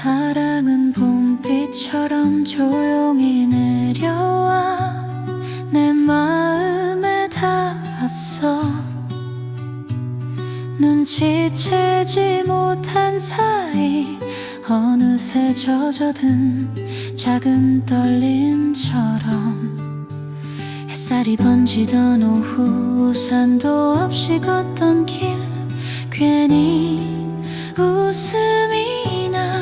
사랑은 봄비처럼 조용히 내려와 내 마음에 닿았어. 눈치채지 못한 사이 어느새 젖어든 작은 떨림처럼 햇살이 번지던 오후 우산도 없이 걷던 길 괜히 웃음이 나.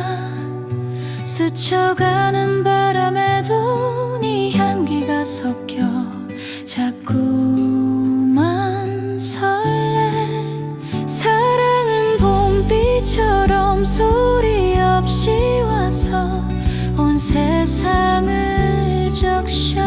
스쳐가는 바람에도 네 향기가 섞여 자꾸만 설레. 사랑은 봄비처럼 소리 없이 와서 온 세상을 적셔.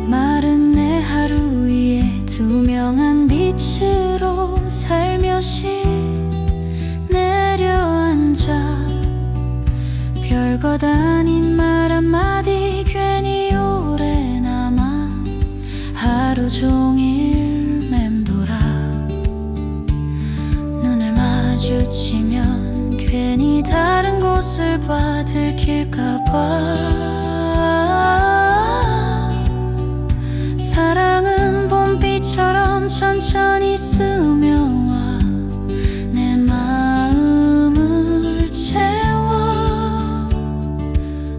마른 내 하루 위에 투명한 빛으로 살며시 내려앉아. 별것 아닌 말 한마디 괜히 오래 남아 하루 종일 맴돌아. 눈을 마주치면 괜히 다른 곳을 봐 들킬까봐. 사랑은 봄비처럼 천천히 스며와 내 마음을 채워.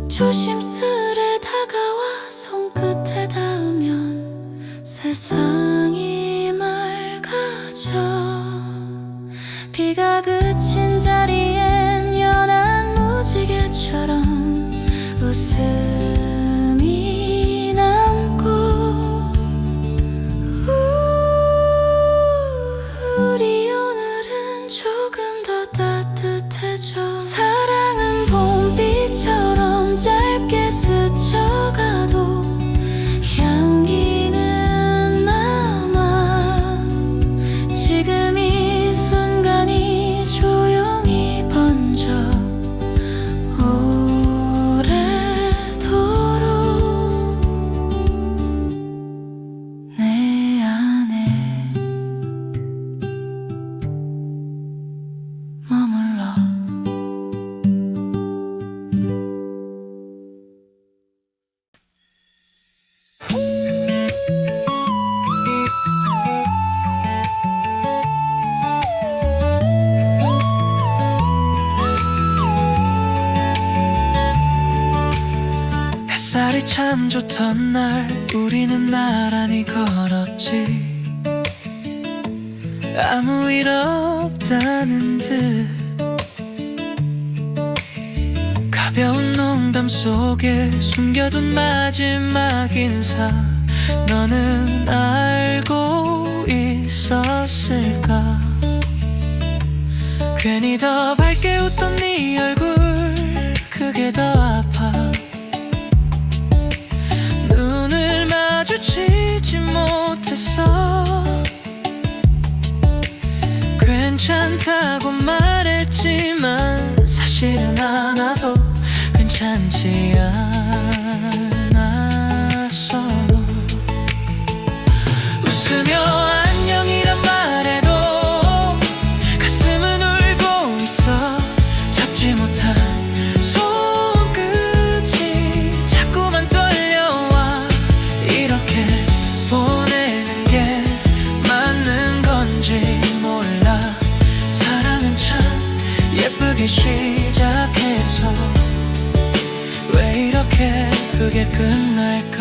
조심스레 다가와 손끝에 닿으면 세상이 맑아져. 비가 그친 자리엔 연한 무지개처럼 웃음이 남고. 우리 오늘은 조금 더 따뜻해져. 사랑은 봄비처럼 짧게 스쳐가도 향기는 남아. 지금 이 순간이 조용히 번져 오래도록 내 안에 머물러. 햇살이 참 좋던 날 우리는 나란히 걸었지. 아무 일 없다는 듯 가벼운 농담 속에 숨겨둔 마지막 인사. 너는 알고 있었을까? 괜히 더 밝게 웃던 네 얼굴 그게 더 아파. 눈을 마주치지 못했어. 괜찮다고 말했지만 사실은 하나도 괜찮지 않았어. 웃으며 안녕이란 말해도 가슴은 울고 있어. 잡지 못한 손끝이 자꾸만 떨려와. 이렇게 보내는 게 맞는 건지 몰라. 사랑은 참 예쁘게 시작해서 왜 이렇게 그게 끝날까.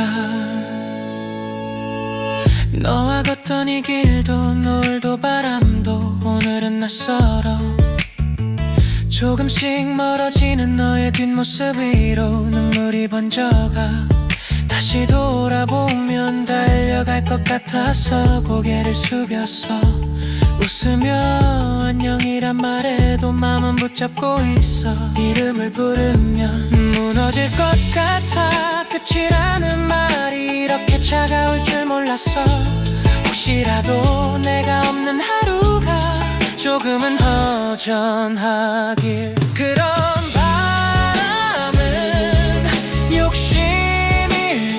너와 걷던 이 길도 노을도 바람도 오늘은 낯설어. 조금씩 멀어지는 너의 뒷모습 위로 눈물이 번져가. 다시 돌아보면 달려갈 것 같아서 고개를 숙였어. 웃으며 안녕이란 말에도 마음은 붙잡고 있어. 이름을 부르면 무너질 것 같아. 끝이라는 말이 이렇게 차가울 줄 몰랐어. 혹시라도 내가 없는 하루가 조금은 허전하길. 그런 바람은 욕심일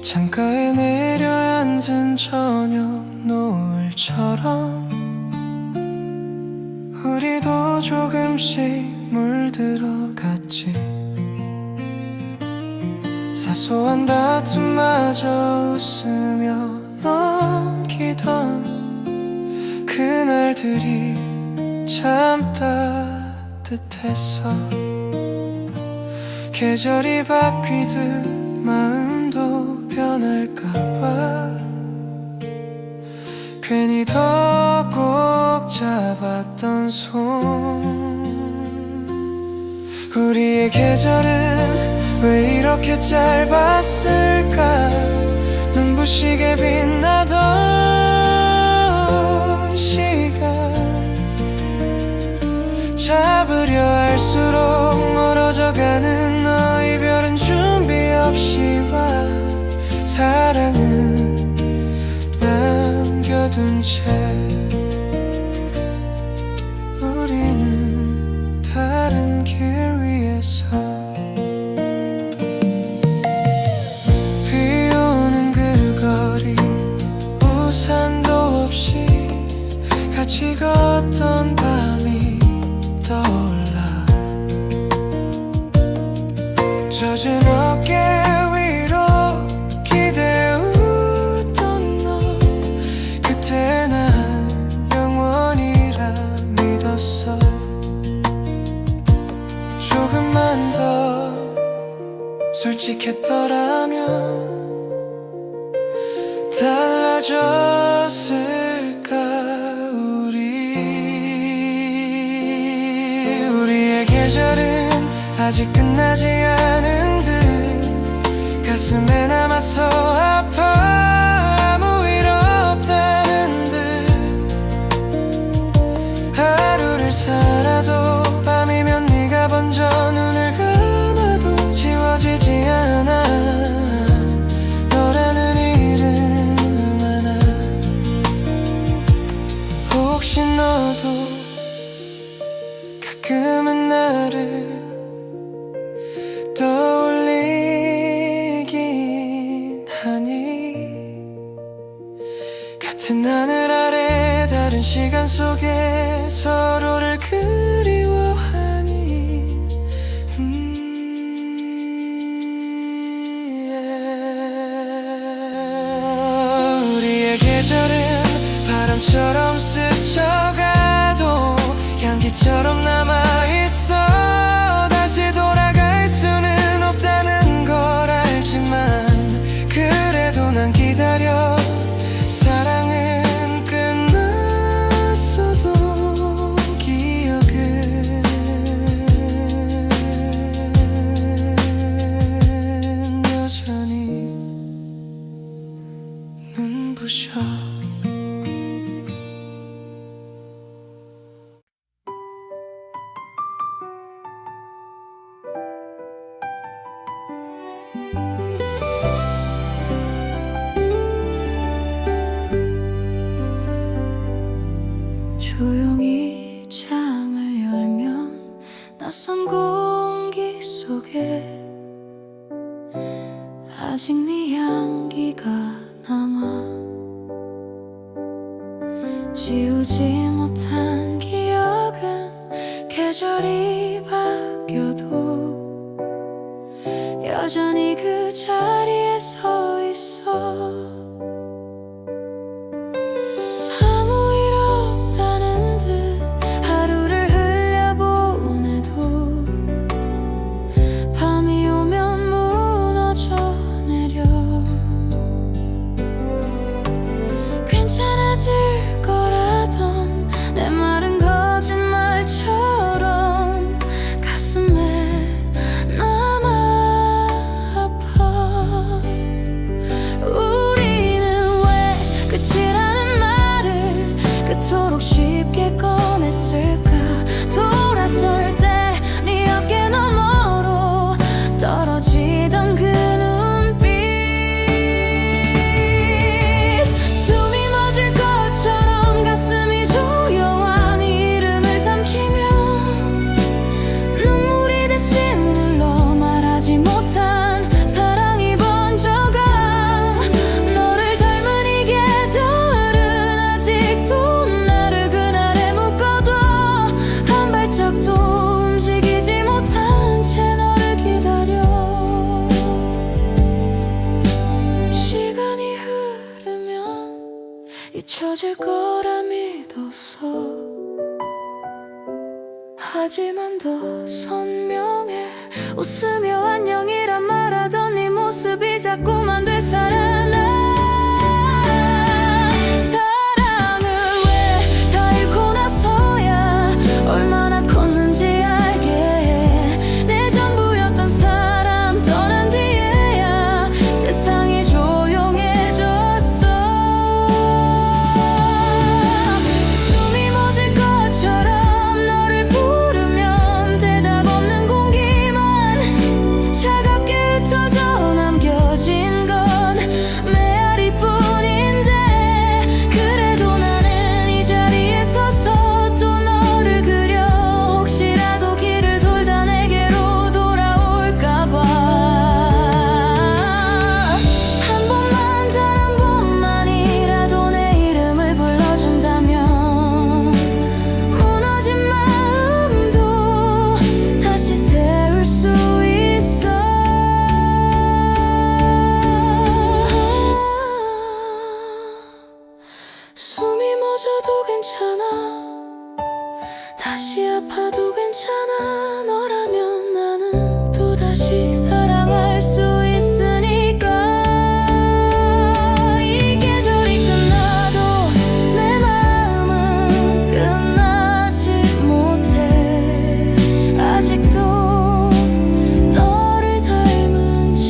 창가에 내려앉은 저녁 노을처럼 우리도 조금씩 물들어갔지. 사소한 다툼마저 웃으며 넘기던 그날들이 참 따뜻했어. 계절이 바뀌듯 마음도 변할까봐 괜히 더 꼭 잡았던 손. 우리의 계절은 왜 이렇게 짧았을까. 눈부시게 빛나던 시간 잡으려 할수록 멀어져가는 너의 별은 준비 없이 와. 사랑은 남겨둔 채 우리는 다른 길 위에서 비 오는 그 거리 우산도 없이 같이 걷던 밤이 떠올라. 젖은 어깨 위로 기대 웃던 너. 그때 난 영원이라 믿었어. 조금만 더 솔직했더라면 달라졌을까. 우리의 계절은 아직 끝나지 않은 듯 가슴에 남아서 아파. 아무 일 없다는 듯 하루를 살아도 밤이면 네가 번져 눈을 감아도 지워지지 않아. 너라는 이름 하나. 혹시 너도 가끔은 나를 떠올리긴 하니. 같은 하늘 아래 다른 시간 속에 서로를 그리워하니. 우리의 계절은 바람처럼 스쳐가도 향기처럼 남아있어. 다시 돌아갈 수는 없다는 걸 알지만 그래도 난 기다려. 사랑은 끝났어도 기억은 여전히 눈부셔. 조용히 창을 열면 낯선 공기 속에 아직 네 향기가 남아. 지우지 못한 기억은 계절이 바뀌어도 여전히 그 자리에 서 있어. 괜찮아질 거라던 내 말은 거짓말처럼 가슴에 남아 아파. 우리는 왜 끝이라는 말을 그토록 쉽게 꺼냈을까. 돌아설 때 네 어깨 너머로 떨어지던 그 눈빛. 숨이 멎을 것처럼 가슴이 조여와 네 이름을 삼키며 눈물이 대신 흘러 말하지 못한 사랑이 번져가. 잊을 거라 믿었어. 하지만 더 선명해. 웃으며 안녕이란 말하던 네 모습이 자꾸만 되살아나. 사랑을 왜 다 잃고 나서야 얼마나 컸는지 알게 해. 내 전부였던 사람 떠난 뒤에야 세상이 조용해졌어. 숨이 멎을 것처럼 너를 부르면 대답 없는 공기만 차갑게 흩어져 남겨진 건 메아리뿐인데, 그래도 나는 이 자리에 서서 또 너를 그려. 혹시라도 길을 돌다 내게로 돌아올까봐. 한 번만 단 한 번만이라도 내 이름을 불러준다면 무너진 마음도 다시 세울 수 있어. 숨이 멎어도 괜찮아. 다시 아파도 괜찮아. 너라면 나는 또다시 사랑할 수 있으니까. 이 계절이 끝나도 내 마음은 끝나지 못해. 아직도 너를 닮은 채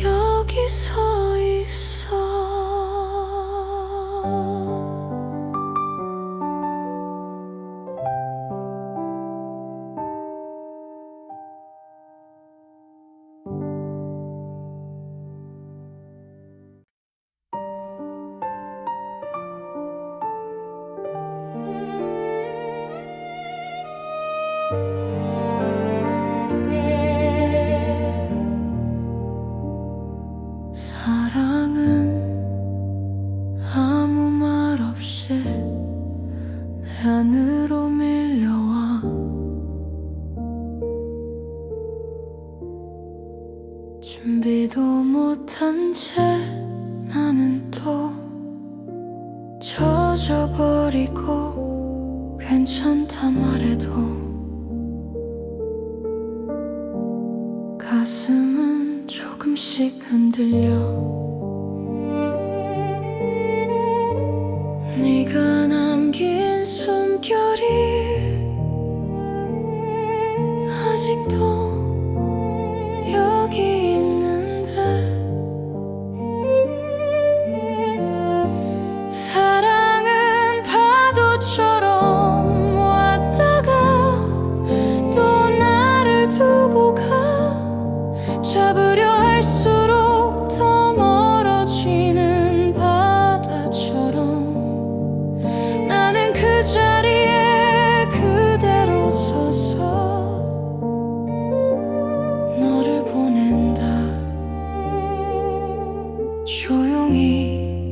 여기 서 있어. 사랑은 아무 말 없이 내 안으로 밀려와. 준비도 못한 채 나는 또 젖어버리고 괜찮다 말해도 가슴은 조금씩 흔들려. 네가 남긴 숨결이 아직도 여기 있는데, 사랑은 파도처럼 왔다가 또 나를 두고 가. 잡으려 할수록 더 멀어지는 바다처럼 나는 그 자리에 그대로 서서 너를 보낸다. 조용히,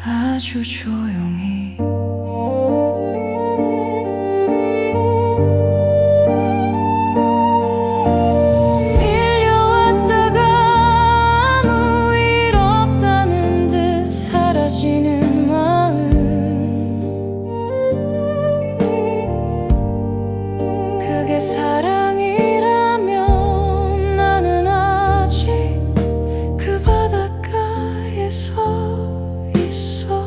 아주 조용히. 밀려왔다가 아무 일 없다는 듯 사라지는 마음. 그게 사랑이라면 나는 아직 그 바닷가에 서 있어.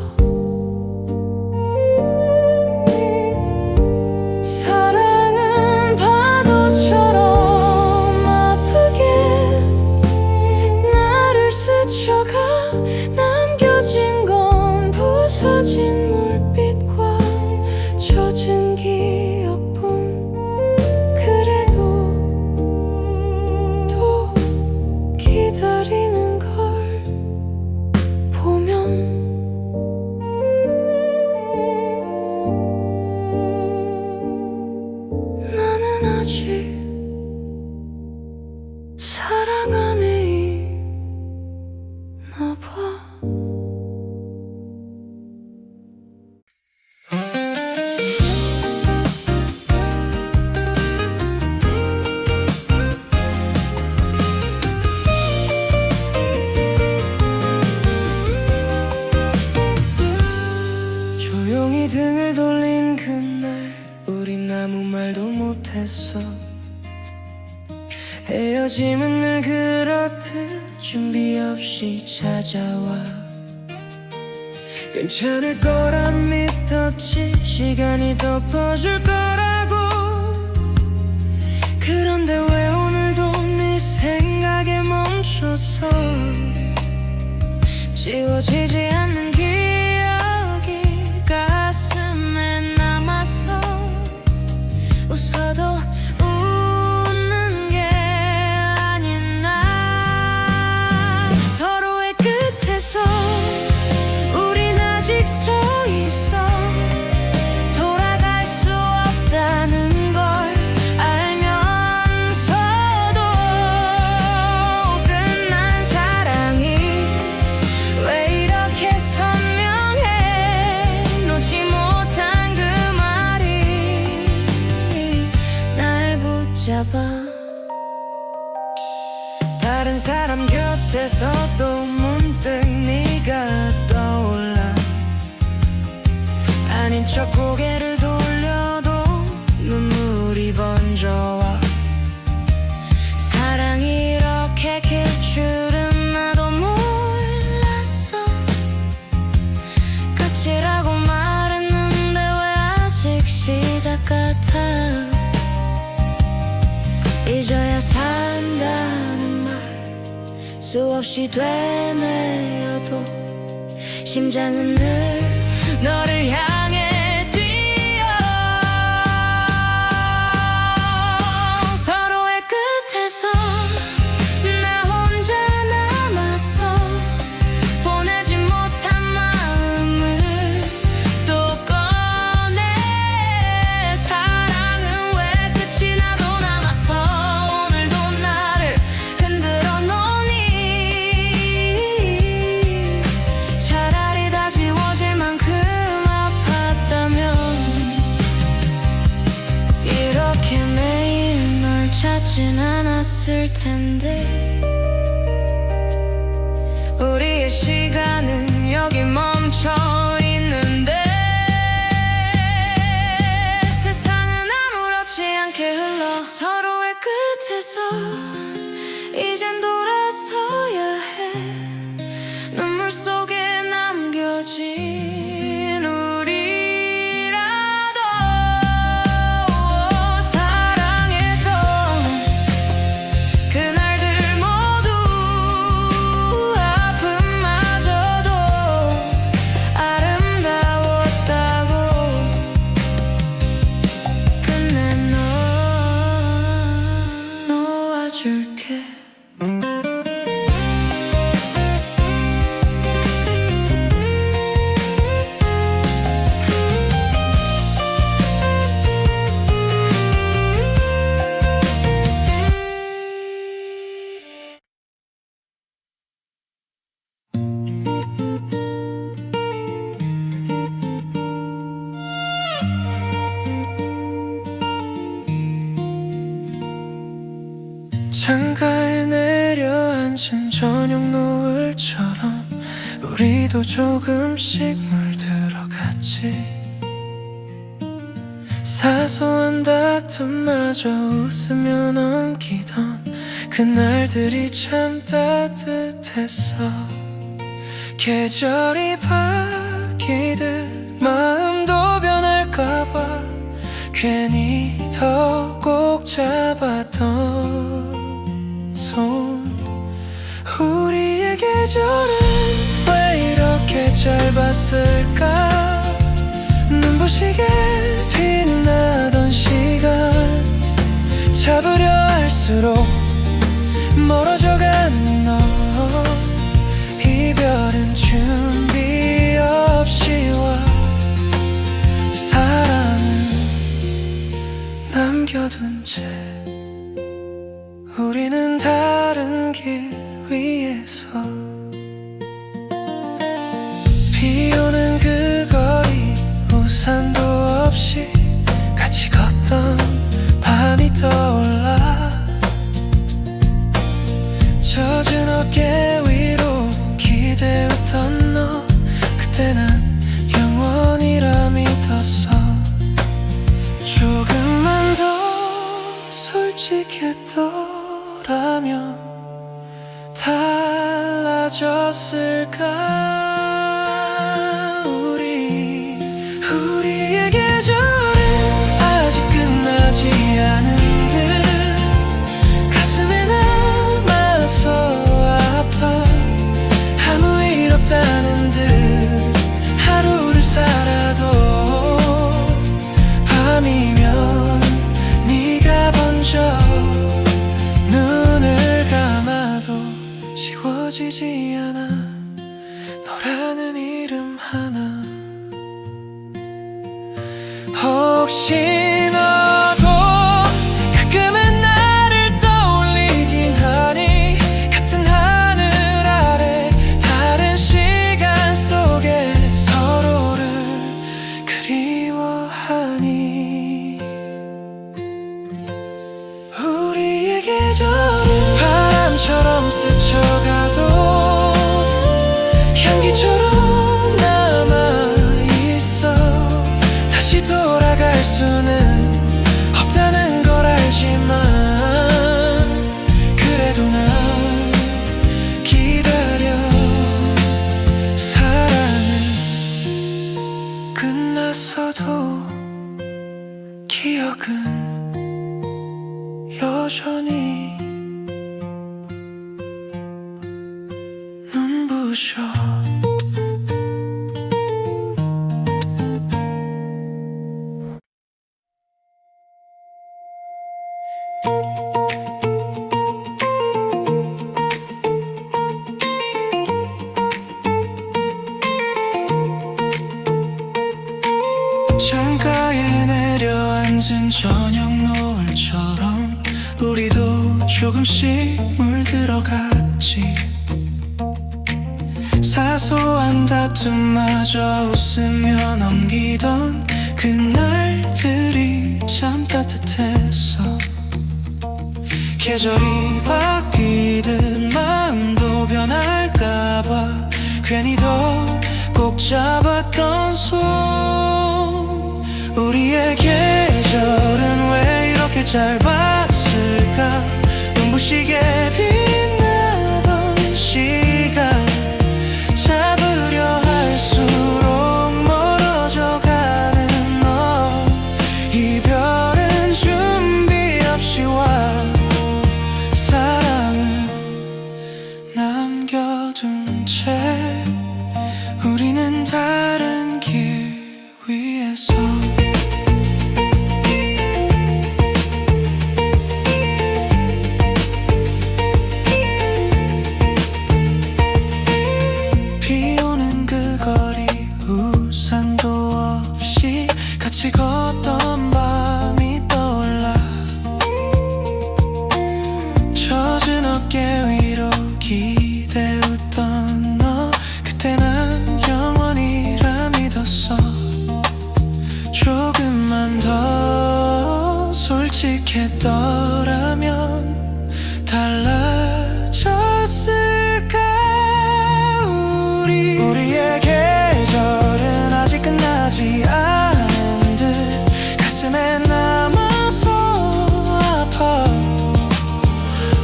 사랑은 파도처럼 아프게 나를 스쳐가. 남겨진 건 부서진 물빛과 젖은 기억뿐. 그래도 또 기다리는 걸 보면 나는 아직 사랑 안에 있나 봐. 헤어짐은 늘 그렇듯 준비 없이 찾아와. 괜찮을 거란 믿었지, 시간이 덮어줄 거라고. 그런데 왜 오늘도 네 생각에 멈춰서 지워지지 않는 기억이 가슴에 남아서 웃어도 웃는 게 아닌 나. 서로의 끝에서 우린 아직 서 있어. 돌아갈 수 없다는 걸 알면서도 끝난 사랑이 왜 이렇게 선명해. 놓지 못한 그 말이 날 붙잡아. 다른 사람 곁에서도 문득 네가 떠올라. 아닌 척 고개를 돌려도 눈물이 번져와. 사랑이 이렇게 길 줄은 나도 몰랐어. 끝이라고 말했는데 왜 아직 시작 같아. 잊어야 산다는 말 수없이 되뇌어도 심장은 늘 너를 향해 뛰어. 서로의 끝에서 나 혼자 남았어. 보내지 못한 마음을 또 꺼내. 사랑은 왜 끝이 나도 남아서 오늘도 나를 흔들어 놓니. 차라리 다 지워질 만큼 아팠다면 이렇게 매일 널 찾진 않았을 텐데. 우리의 시간은 여기 멈춰 있는데 세상은 아무렇지 않게 흘러. 서로의 끝에서 이젠 돌아서야 해. 눈물 속에 남겨진 우리라도 사랑했던 그날들 모두 아픔마저도 아름다웠다고. 끝내 놓아줄게. 창가에 내려앉은 저녁 노을처럼 우리도 조금씩 물들어갔지. 사소한 다툼마저 웃으며 넘기던 그날들이 참 따뜻했어. 계절이 바뀌듯 마음도 변할까봐 괜히 더 꼭 잡았던 손. 우리의 계절은 왜 이렇게 짧았을까. 눈부시게 빛나던 시간 잡으려 할수록 멀어져가는 너. 이별은 준비 없이 와. 사랑은 남겨둔 채 우리는 다른 길 위에서 비 오는 그 거리 우산도 없이 같이 걷던 밤이 떠올라. 젖은 어깨 위로 기대었던 너. 그때 난 영원이라 믿었어. 조금만 더 솔직했더라. 있었다면 달라졌을까? 우리의 계절은 아직 끝나지 않은 듯 가슴에 남아서 아파 아무 일 없다는 듯 하루를 살아도 밤이면 네가 번져 눈을 감아도 지워지지 않아 너라는 이름 하나. 혹시 너도 가끔은 나를 떠올리긴 하니 같은 하늘 아래 다른 시간 속에 서로를 그리워하니. 우리의 계절은 바람처럼 스쳐가도 향기처럼 남아있어. 다시 돌아갈 수는 없다는 걸 알지만 그래도 난 기다려. 사랑은 끝났어도 기억은 여전히 눈부셔. 창가에 내려앉은 저녁 노을처럼 우리도 조금씩 물들어갔지. 사소한 다툼마저 웃으며 넘기던 그날들이 참 따뜻했어. 계절이 바뀌듯 마음도 변할까봐 괜히 더 꼭 잡았던 손. 우리의 계절은 왜 이렇게 짧았을까? 눈부시게 빛나던 시간 잡으려 할수록 멀어져 가는 너. 이별은 준비 없이 와. 사랑은 남겨둔 채 우리는 다른 길 위에서 비 오는 그 거리 우산도 없이 같이 걷던 밤이 떠올라. 젖은 어깨 위로 기대 웃던 너. 그때 난 영원이라 믿었어. 조금만 더 솔직했더라면 달라졌을까? 우리의 계절은 아직 끝나지 않은 듯 가슴에 남아서 아파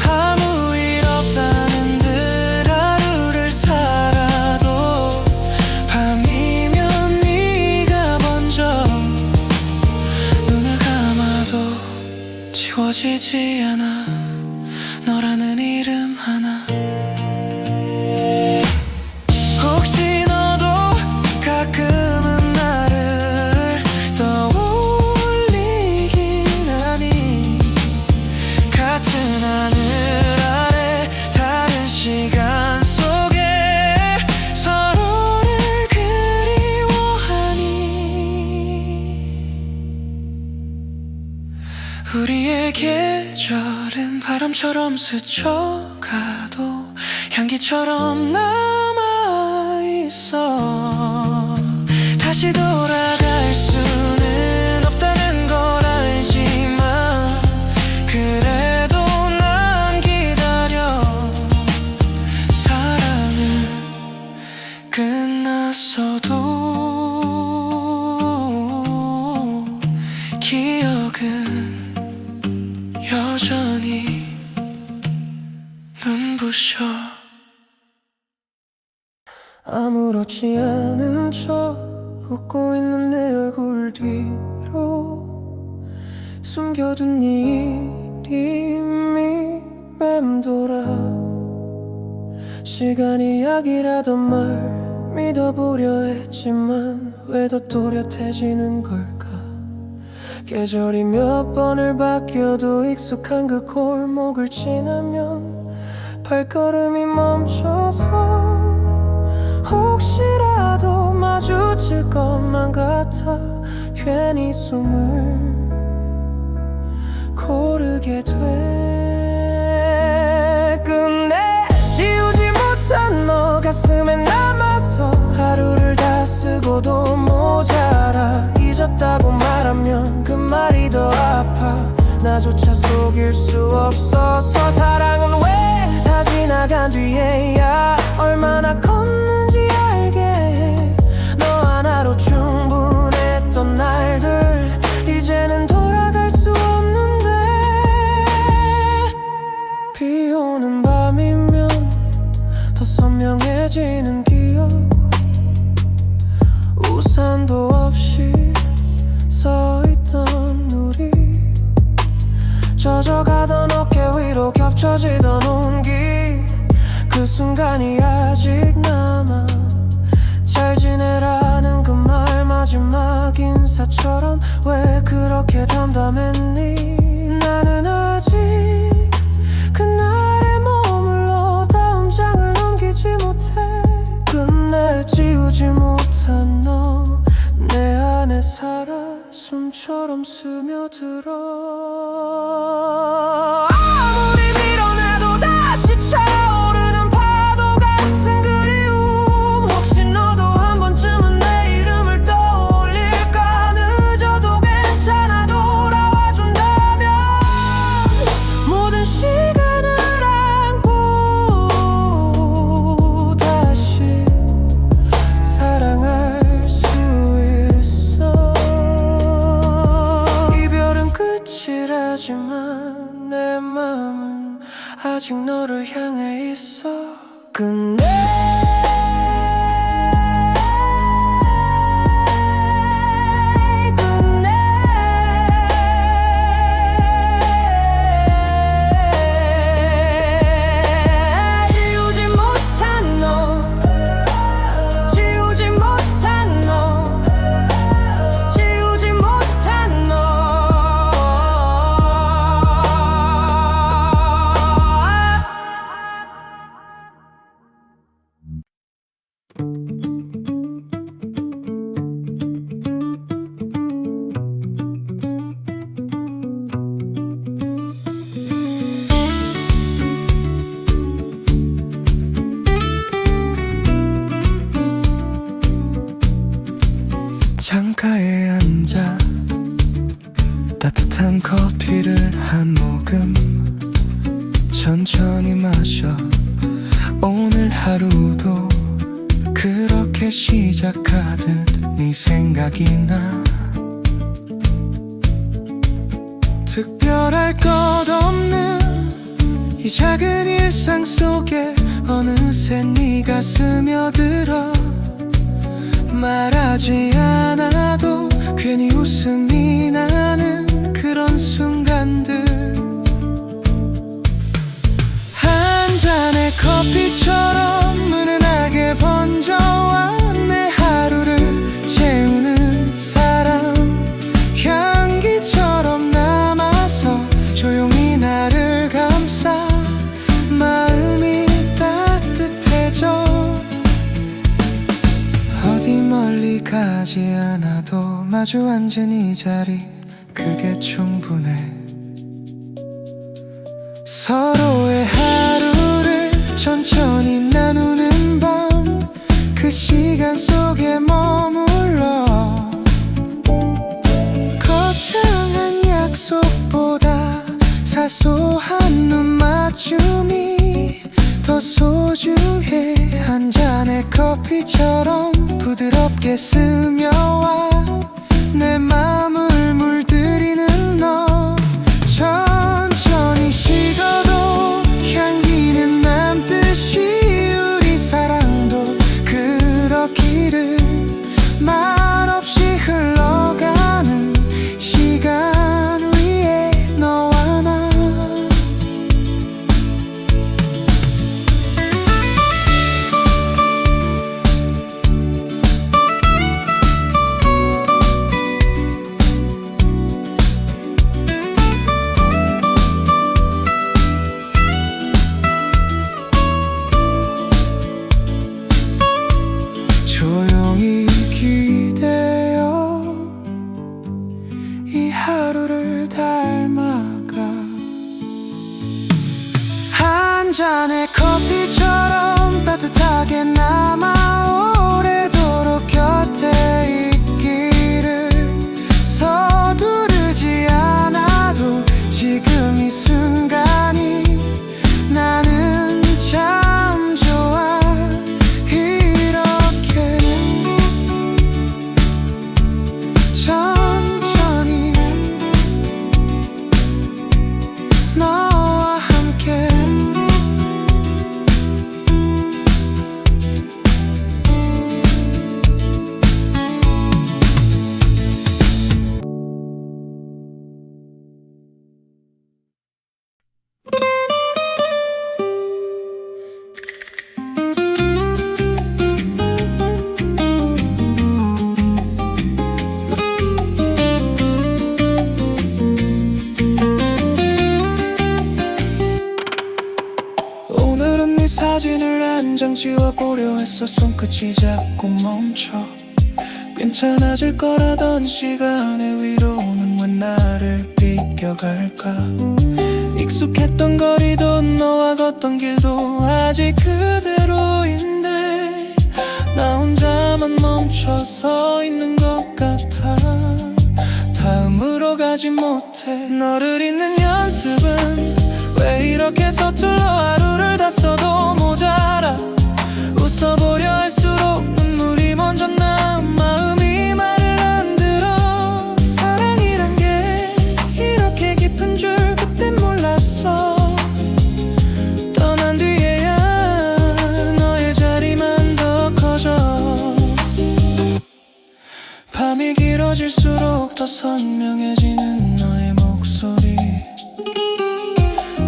아무 일 없다는 듯 하루를 살아도 밤이면 네가 먼저 눈을 감아도 지워지지 않아 너라는 이름 하나. 혹시 너도 가끔은 나를 떠올리긴 하니 같은 하늘 아래 다른 시간 속에 서로를 그리워하니. 우리의 계절은 바람처럼 스쳐가도 향기처럼 남아있어. 다시 돌아갈 수는 없다는 걸 알지만 그래도 난 기다려. 사랑은 끝났어도 기억은 여전히 아무렇지 않은 척 웃고 있는 내 얼굴 뒤로 숨겨둔 이름이 맴돌아. 시간이 약이라던 말 믿어보려 했지만 왜 더 또렷해지는 걸까? 계절이 몇 번을 바뀌어도 익숙한 그 골목을 지나면 발걸음이 멈춰서 혹시라도 마주칠 것만 같아 괜히 숨을 고르게 돼. 끝내 지우지 못한 너 가슴에 남아서 하루를 다 쓰고도 모자라. 잊었다고 말하면 그 말이 더 아파. 나조차 속일 수 없어서 사랑은 왜 다 지나간 뒤에야 얼마나 컸는지 알게 해. 너 하나로 충분했던 날들 이제는 돌아갈 수 없는데. 비 오는 밤이면 더 선명해지는 기억. 우산도 없이 서있던 우리, 젖어가던 어깨 위로 겹쳐지던 온기. 그 순간이 아직 남아. 잘 지내라는 그 말 마지막 인사처럼 왜 그렇게 담담했니? 나는 아직 그날에 머물러 다음 장을 넘기지 못해. 끝내 지우지 못한 너 내 안에 살아 숨처럼 스며들어. 아무리 밀어내도 다시 차오르는 파도 같은 그리움. 혹시 너도 한 번쯤은 내 이름을 떠올릴까? 늦어도 괜찮아 돌아와준다면 모든 시간을 안고 다시 사랑할 수 있어. 이별은 끝이라지만 내 맘은 아직 너를 향해 있어. 끝내 지우지 못한 너, 지우지 못한 너, 지우지 못한 너. 창가에 앉아 따뜻한 커피를 한 모금 천천히 마셔. 오늘 하루도 그렇게 시작하듯 네 생각이 나. 특별할 것 없는 이 작은 일상 속에 어느새 네가 스며들어. 말하지 않아도 괜히 웃음이 나는 그런 순간들. 한 잔의 커피처럼 은은하게 번져와 내 하루를 채우는 사람. 향기처럼 남아서 조용히 나를 감싸. 마음이 따뜻해져. 어디 멀리 가지 않아도 마주 앉은 이 자리 그게 충분해. 서로의 하루를 천천히 나누는 밤 그 시간 속에 머물러. 거창한 약속보다 사소한 눈 맞춤이 더 소중해. 한 잔의 커피처럼 부드럽게 스며와 내 맘을 물들이는 너. 천천히 식어도 향기는 남듯이 우리 사랑도 그렇게 길을 말없이 흘러가는 시간 위에 너와 나 조용히 기대어 이 하루를 닮아가 한 잔의 커피처럼 따뜻하게 남아 오래도록 곁에 있기를 서두르지 않아도 지금 이 순간이 나는 참 좋아 이렇게 천천히 너와 함께 오늘은 네 사진을 한 장 지워보려 했어 손끝이 자꾸 멈춰 괜찮아질 거라던 시간의 위로는 왜 나를 비껴갈까 익숙했던 거리도 너와 걷던 길도 아직 그대로인데 나 혼자만 멈춰 서 있는 것 같아 다음으로 가지 못해 너를 잊는 연습은 왜 이렇게 서툴러 하루를 다 써도 모자라 웃어보려 할수록 눈물이 먼저 나 마음이 말을 안 들어 사랑이란 게 이렇게 깊은 줄 그땐 몰랐어 떠난 뒤에야 너의 자리만 더 커져 밤이 길어질수록 더 선명해지는 너의 목소리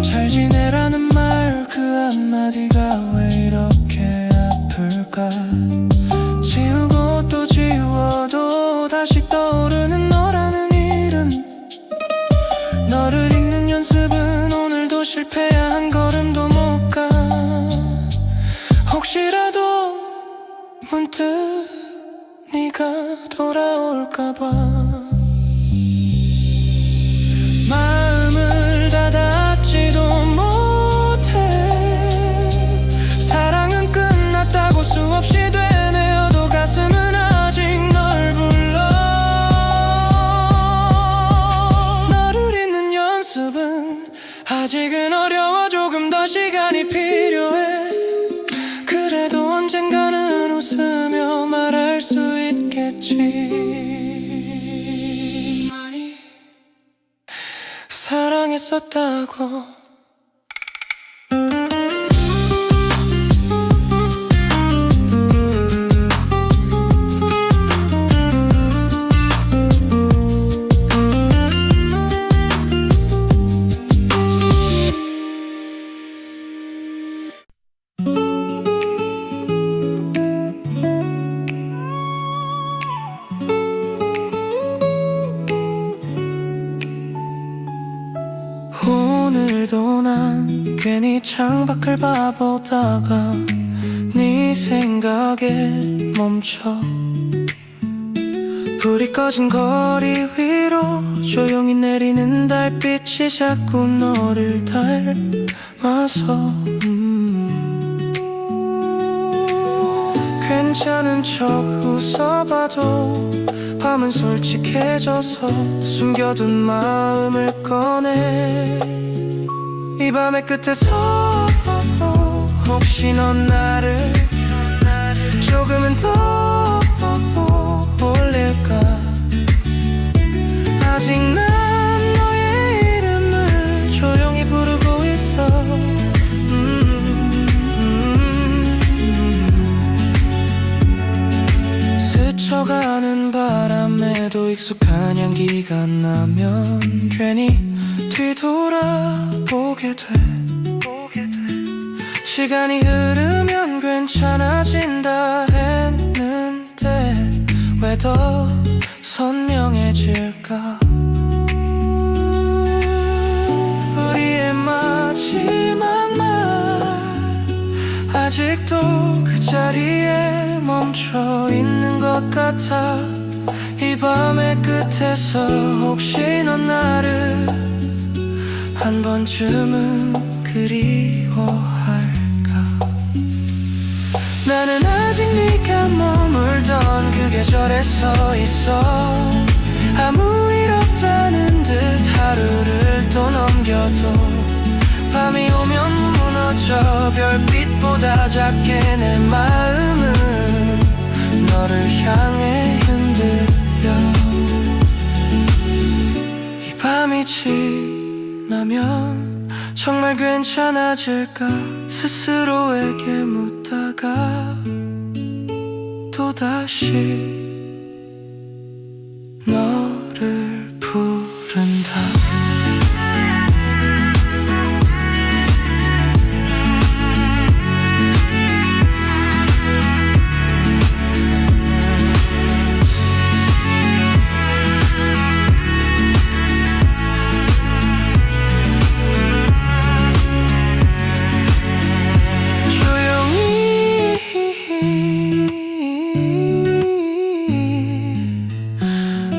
잘 지내라는 말 그 한마디가 왜 이렇게 아플까 지우고 또 지워도 다시 떠오르는 너라는 이름 너를 잊는 연습은 오늘도 실패야 한 걸음도 못 가 혹시라도 문득 네가 돌아올까봐 마음을 닫았지도 못해 사랑은 끝났다고 수없이 되뇌어도 가슴은 아직 널 불러 너를 잊는 연습은 아직은 어려워 조금 더 시간이 필요해 그래도 언젠가는 웃으며 말할 수 있겠지 많이 사랑했었다고 오늘도 난 괜히 창밖을 바보다가 네 생각에 멈춰 불이 꺼진 거리 위로 조용히 내리는 달빛이 자꾸 너를 닮아서 괜찮은 척 웃어봐도 밤은 솔직해져서 숨겨둔 마음을 꺼내 이 밤의 끝에서 혹시 넌 나를 조금은 더 올릴까 아직 난 너의 이름을 조용히 부르고 있어 스쳐가는 바람에도 익숙한 향기가 나면 괜히 뒤돌아보게 돼. 시간이 흐르면 괜찮아진다 했는데 왜 더 선명해질까? 우리의 마지막 말 아직도 그 자리에 멈춰 있는 것 같아. 이 밤의 끝에서 혹시 넌 나를 한 번쯤은 그리워할까? 나는 아직 네가 머물던 그 계절에 서 있어. 아무 일 없다는 듯 하루를 또 넘겨도 밤이 오면 무너져 별빛보다 작게 내 마음은 너를 향해 흔들려. 이 밤이 지나면 정말 괜찮아질까 스스로에게 묻다가 또다시 너를 부른다.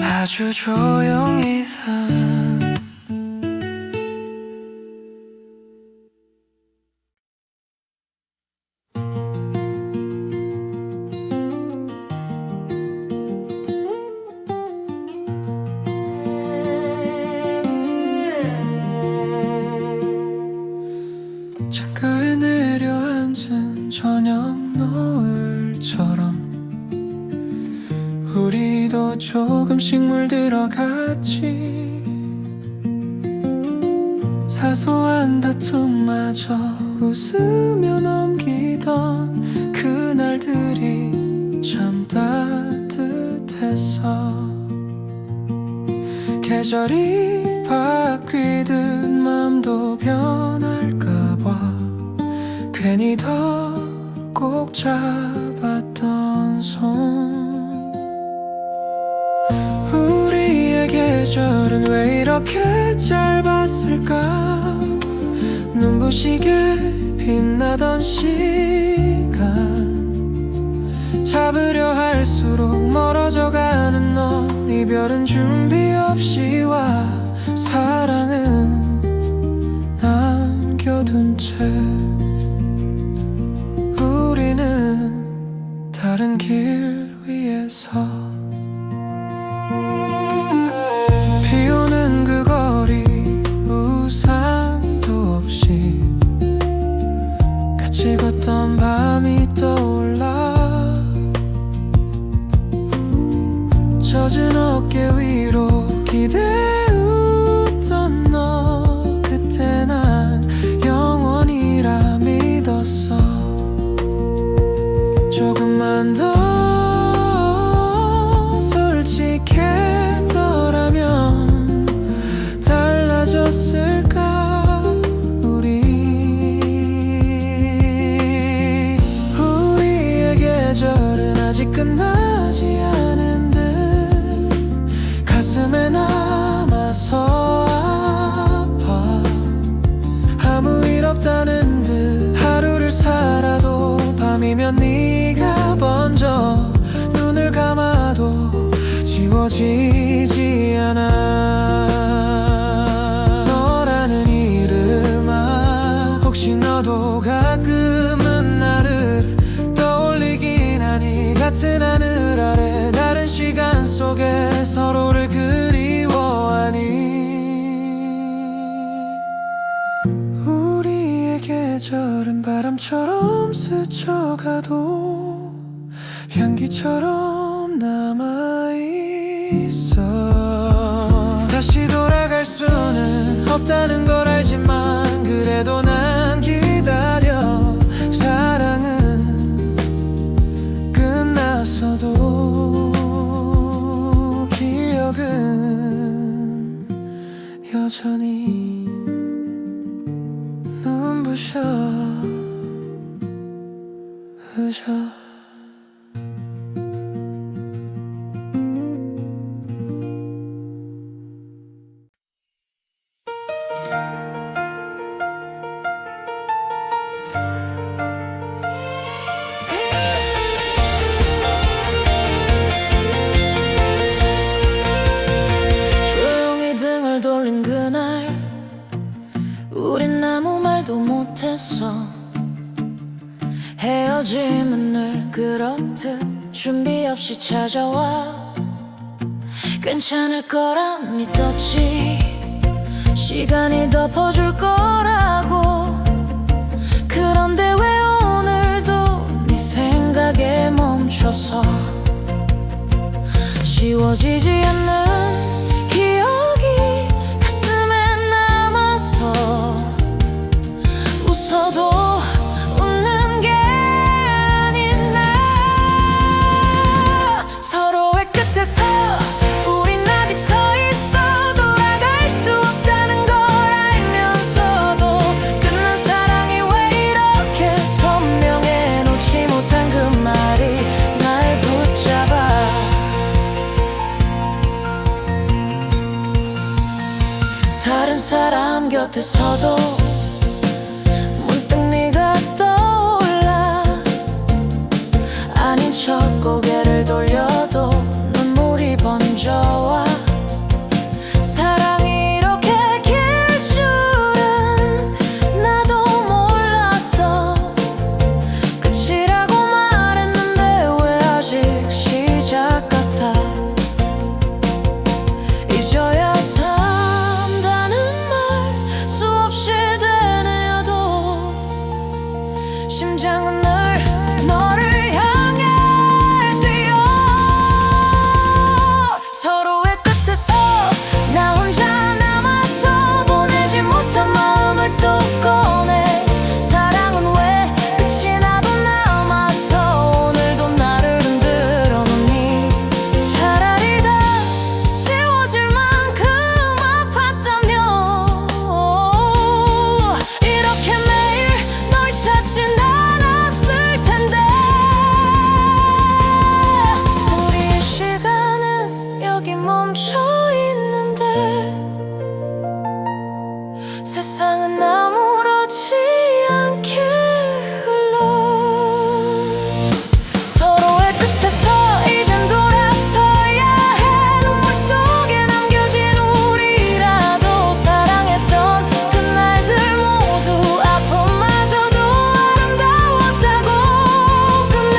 아주 조용히 산 창가에 내려앉은 저녁 노을처럼 우리도 조금씩 물들어갔지. 사소한 다툼마저 웃으며 넘기던 그날들이 참 따뜻했어. 계절이 바뀌듯 맘도 변할까봐 괜히 더 꼭 잡았던 손. 우리의 계절은 왜 이렇게 짧았을까? 눈부시게 빛나던 시간 잡으려 할수록 멀어져가는 너. 이별은 준비 없이 와 사랑은 남겨둔 채 우리는 다른 길 위에서 비오는 그 거리 우산도 없이 같이 걷던 밤이 떠올라. 젖은 어깨 위로 기대었던 너. 그때 난 영원이라 믿었어. 조금만 더 솔직했더라면 달라졌을까? 우리의 계절은 아직 끝나지 않은 듯 가슴에 남아서 아파. 아무 일 없다는 듯 하루를 살아도 밤이면 네가 번져 눈을 감아도 지워지지 않아. 너라는 이름아 혹시 너도 가끔은 나를 떠올리긴 하니? 같은 하늘 아래 다른 시간 속에 서로를 그리워하니? 우리의 계절은 바람처럼 스쳐가도 향기처럼 남아있어. 다시 돌아갈 수는 없다는 걸 알지만 그래도 난 기다려. 사랑은 끝났어도 그렇듯 준비 없이 찾아와 괜찮을 거라 믿었지. 시간이 덮어줄 거라고. 그런데 왜 오늘도 네 생각에 멈춰서 지워지지 않는 기억이 가슴에 남아서 웃어도 웃는 게 아닌 나. 서로의 끝에서 우린 아직 서 있어. 돌아갈 수 없다는 걸 알면서도 끝난 사랑이 왜 이렇게 선명해. 놓지 못한 그 말이 날 붙잡아. 다른 사람 곁에서도 문득 네가 떠올라. 아닌 척 고개를 돌려도 눈물이 번져와. 사랑이 이렇게 길 줄은 나도 몰랐어. 끝이라고 말했는데 왜 아직 시작 같아. 잊어야 산다는 말 수없이 되뇌어도 심장은 늘 너를 향해 뛰어. 서로의 끝에서 나 혼자 남아서 보내지 못한 마음을 또 꺼내. 사랑은 왜 끝이 나도 남아서 오늘도 나를 흔들어 놓니. 차라리 다 지워질 만큼 아팠다면 이렇게 매일 널 찾진 않았을 텐데. 우리의 시간은 여기 멈춰 있는데 세상은 아무렇지 않게 흘러. 서로의 끝에서 이젠 돌아서야 해. 눈물 속에 남겨진 우리라도 사랑했던 그날들 모두 아픔마저도 아름다웠다고 끝내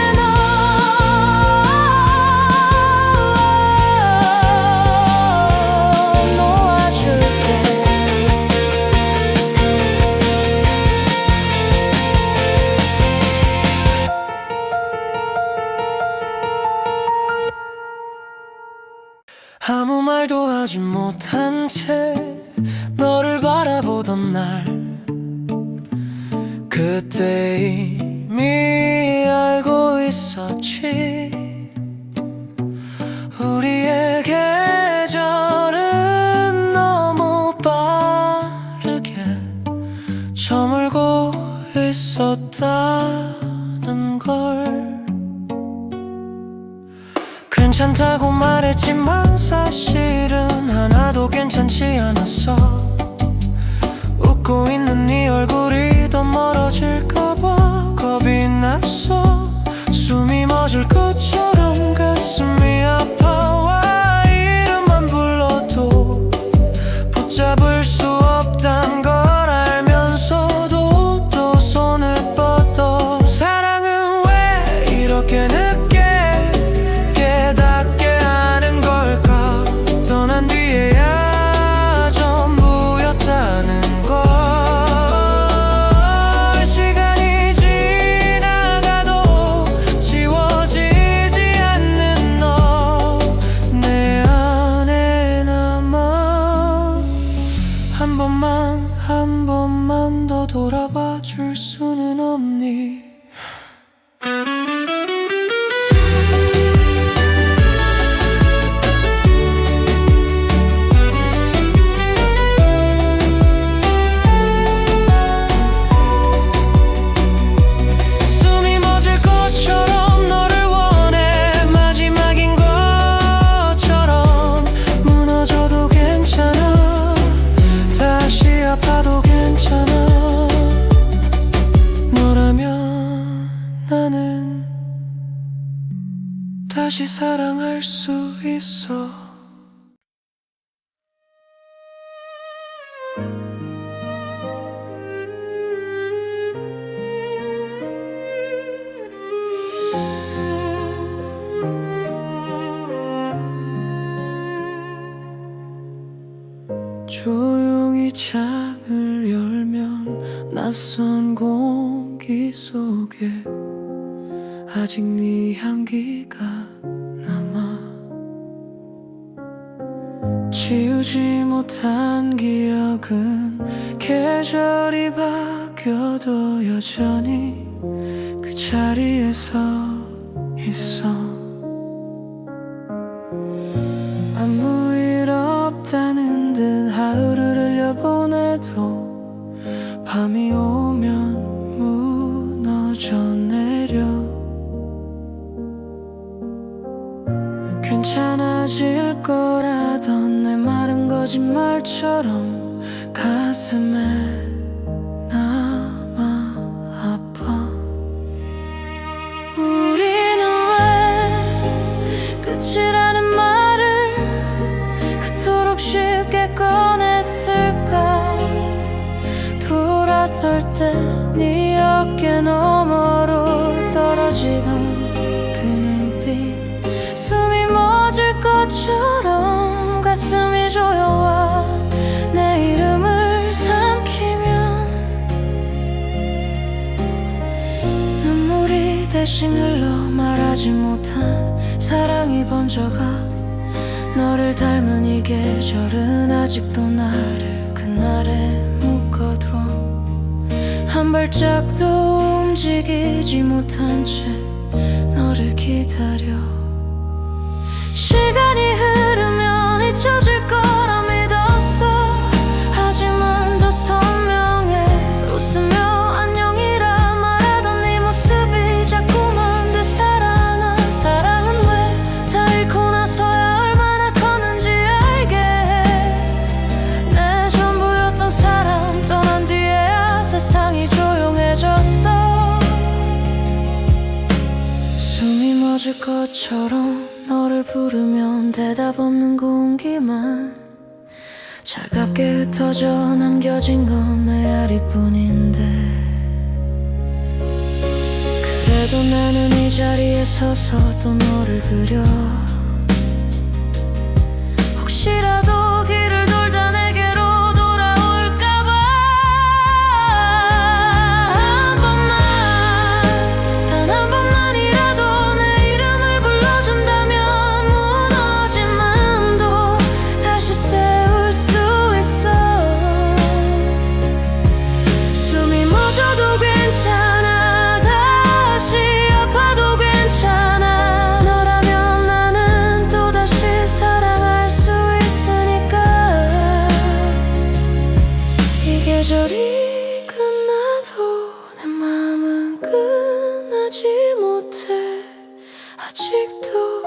놓아줄게. 아무 말도 하지 못한 채 너를 바라보던 날, 그때 이미 알고 있었지. 우리의 계절은 너무 빠르게 저물고 있었다는 걸. 괜찮다고 말했지만 사실은 하나도 괜찮지 않았어. 웃고 있는 네 얼굴이 더 멀어질까봐 겁이 났어. 숨이 멎을 것처럼 가슴이 아파와. 이름만 불러도 붙잡을 수 없단 걸 알면서도 또 손을 뻗어. 사랑은 왜 이렇게 늦게 깨닫게 하는 걸까. 떠난 뒤에야 전부였다는 걸. 시간이 지나가도 지워지지 않는 너 내 안에 남아. 한 번만 더 돌아봐 줄 수는 없니. 숨이 멎을 것처럼 너를 원해. 마지막인 것처럼 무너져도 괜찮아. 다시 아파도 괜찮아. 너라면 나는 다시 사랑할 수 있어. 조용히 창을 열면 낯선 공기 속에 아직 네 향기가 남아. 지우지 못한 기억은 계절이 바뀌어도 여전히 그 자리에 서 있어. 아무 일 없다는 듯 하루를 흘려보내도 밤이 오면 무너져 내려. 괜찮아질 거라던 내 말은 거짓말처럼 가슴에 남아 아파. 우리는 왜 끝이라는 말을 그토록 쉽게 꺼냈을까. 돌아설 때 네 어깨 너머로 떨어지던 그 눈빛, 숨이 멎을 것처럼 가슴이 조여와 내 이름을 삼키면 눈물이 대신 흘러 말하지 못한 사랑이 번져가. 너를 닮은 이 계절은 아직도 나를 그날에 묶어둬. 한 발짝도 움직이지 못한 채 너를 기다려. 시간이 흐르면 잊혀질 거라 믿었어. 하지만 더 선명해. 웃으며 안녕이라 말하던 네 모습이 자꾸만 되살아나. 사랑은 왜 다 잃고 나서야 얼마나 컸는지 알게 해. 내 전부였던 사람 떠난 뒤에야 세상이 조용해졌어. 숨이 멎을 것처럼 너를 부르면 대답 없는 공기만 차갑게 흩어져 남겨진 건 메아리뿐인데. 그래도 나는 이 자리에 서서 또 너를 그려. 혹시라도 길을 돌다 내게로 돌아올까봐. 한 번만, 단 한 번만이라도 내 이름을 불러준다면 무너진 마음도 다시 세울 수 있어. 숨이 멎어도 괜찮아. 다시 아파도 괜찮아. 너라면 나는 또다시 사랑할 수 있으니까. 이 계절이 끝나도 내 맘은 끝나지 못해. 아직도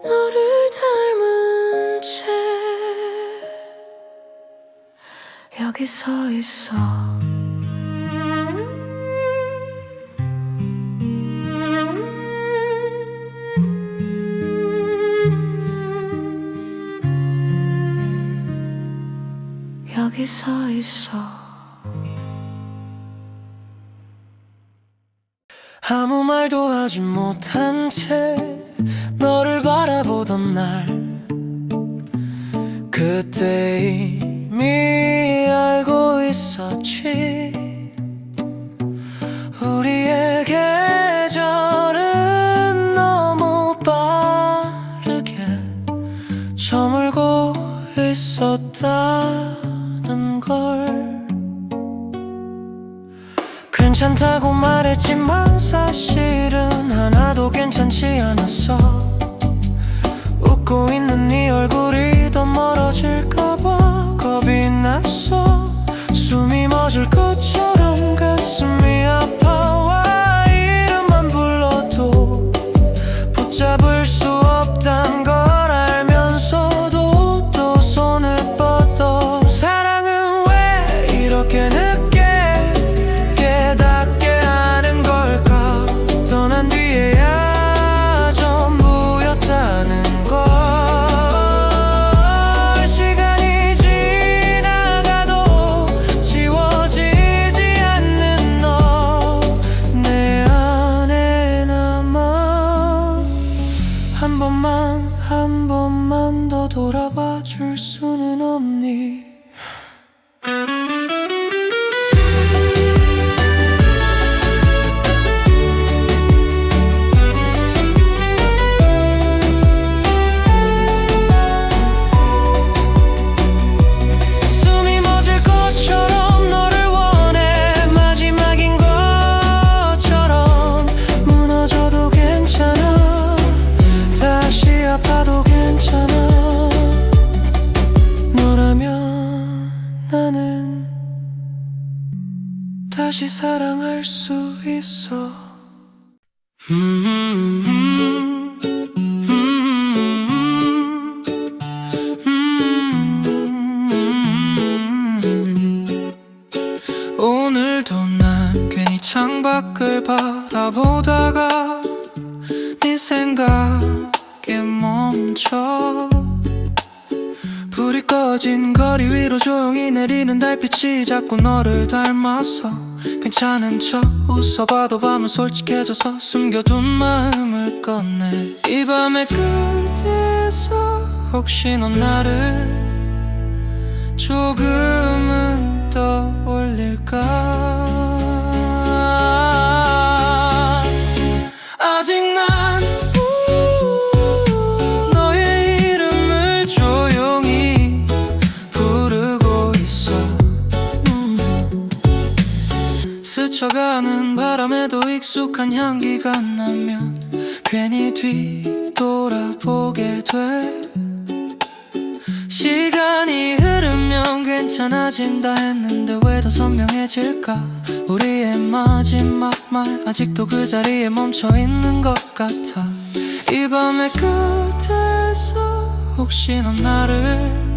너를 닮은 채 여기 서 있어. 여기 서 있어. 아무 말도 하지 못한 채 너를 바라보던 날, 그때 이미 알고 있었지. 우리의 계절은 너무 빠르게 저물고 있었다는 걸. 괜찮다고 말했지만 사실은 하나도 괜찮지 않았어. 웃고 있는 네 얼굴이 더 멀어질까봐 겁이 났어. 숨이 멎을 것처럼 가슴이 아파와. 이름만 불러도 붙잡을 수 없단 걸 알면서도 또 손을 뻗어. 사랑은 왜 이렇게 늦게 깨닫게 하는 걸까. 떠난 뒤에야 전부였다는 걸. 시간이 지나가도 지워지지 않는 너 내 안에 남아. 한 번만 더 돌아봐 줄 수는 없니. 아파도 괜찮아. 너라면 나는 다시 사랑할 수 있어. 오늘도 난 괜히 창밖을 바라보다가 네 생각에 멈춰. 불이 꺼진 거리 위로 조용히 내리는 달빛이 자꾸 너를 닮아서 괜찮은 척 웃어봐도 밤은 솔직해져서 숨겨둔 마음을 꺼내. 이 밤의 끝에서 혹시 넌 나를 조금은 떠올릴까. 아직 난 너의 이름을 조용히 부르고 있어. 스쳐가는 바람에도 익숙한 향기가 나면 괜히 뒤돌아보게 돼. 시간이 흐르면 괜찮아진다 했는데 왜 더 선명해질까. 우리의 마지막 말 아직도 그 자리에 멈춰있는 것 같아. 이 밤의 끝에서 혹시 넌 나를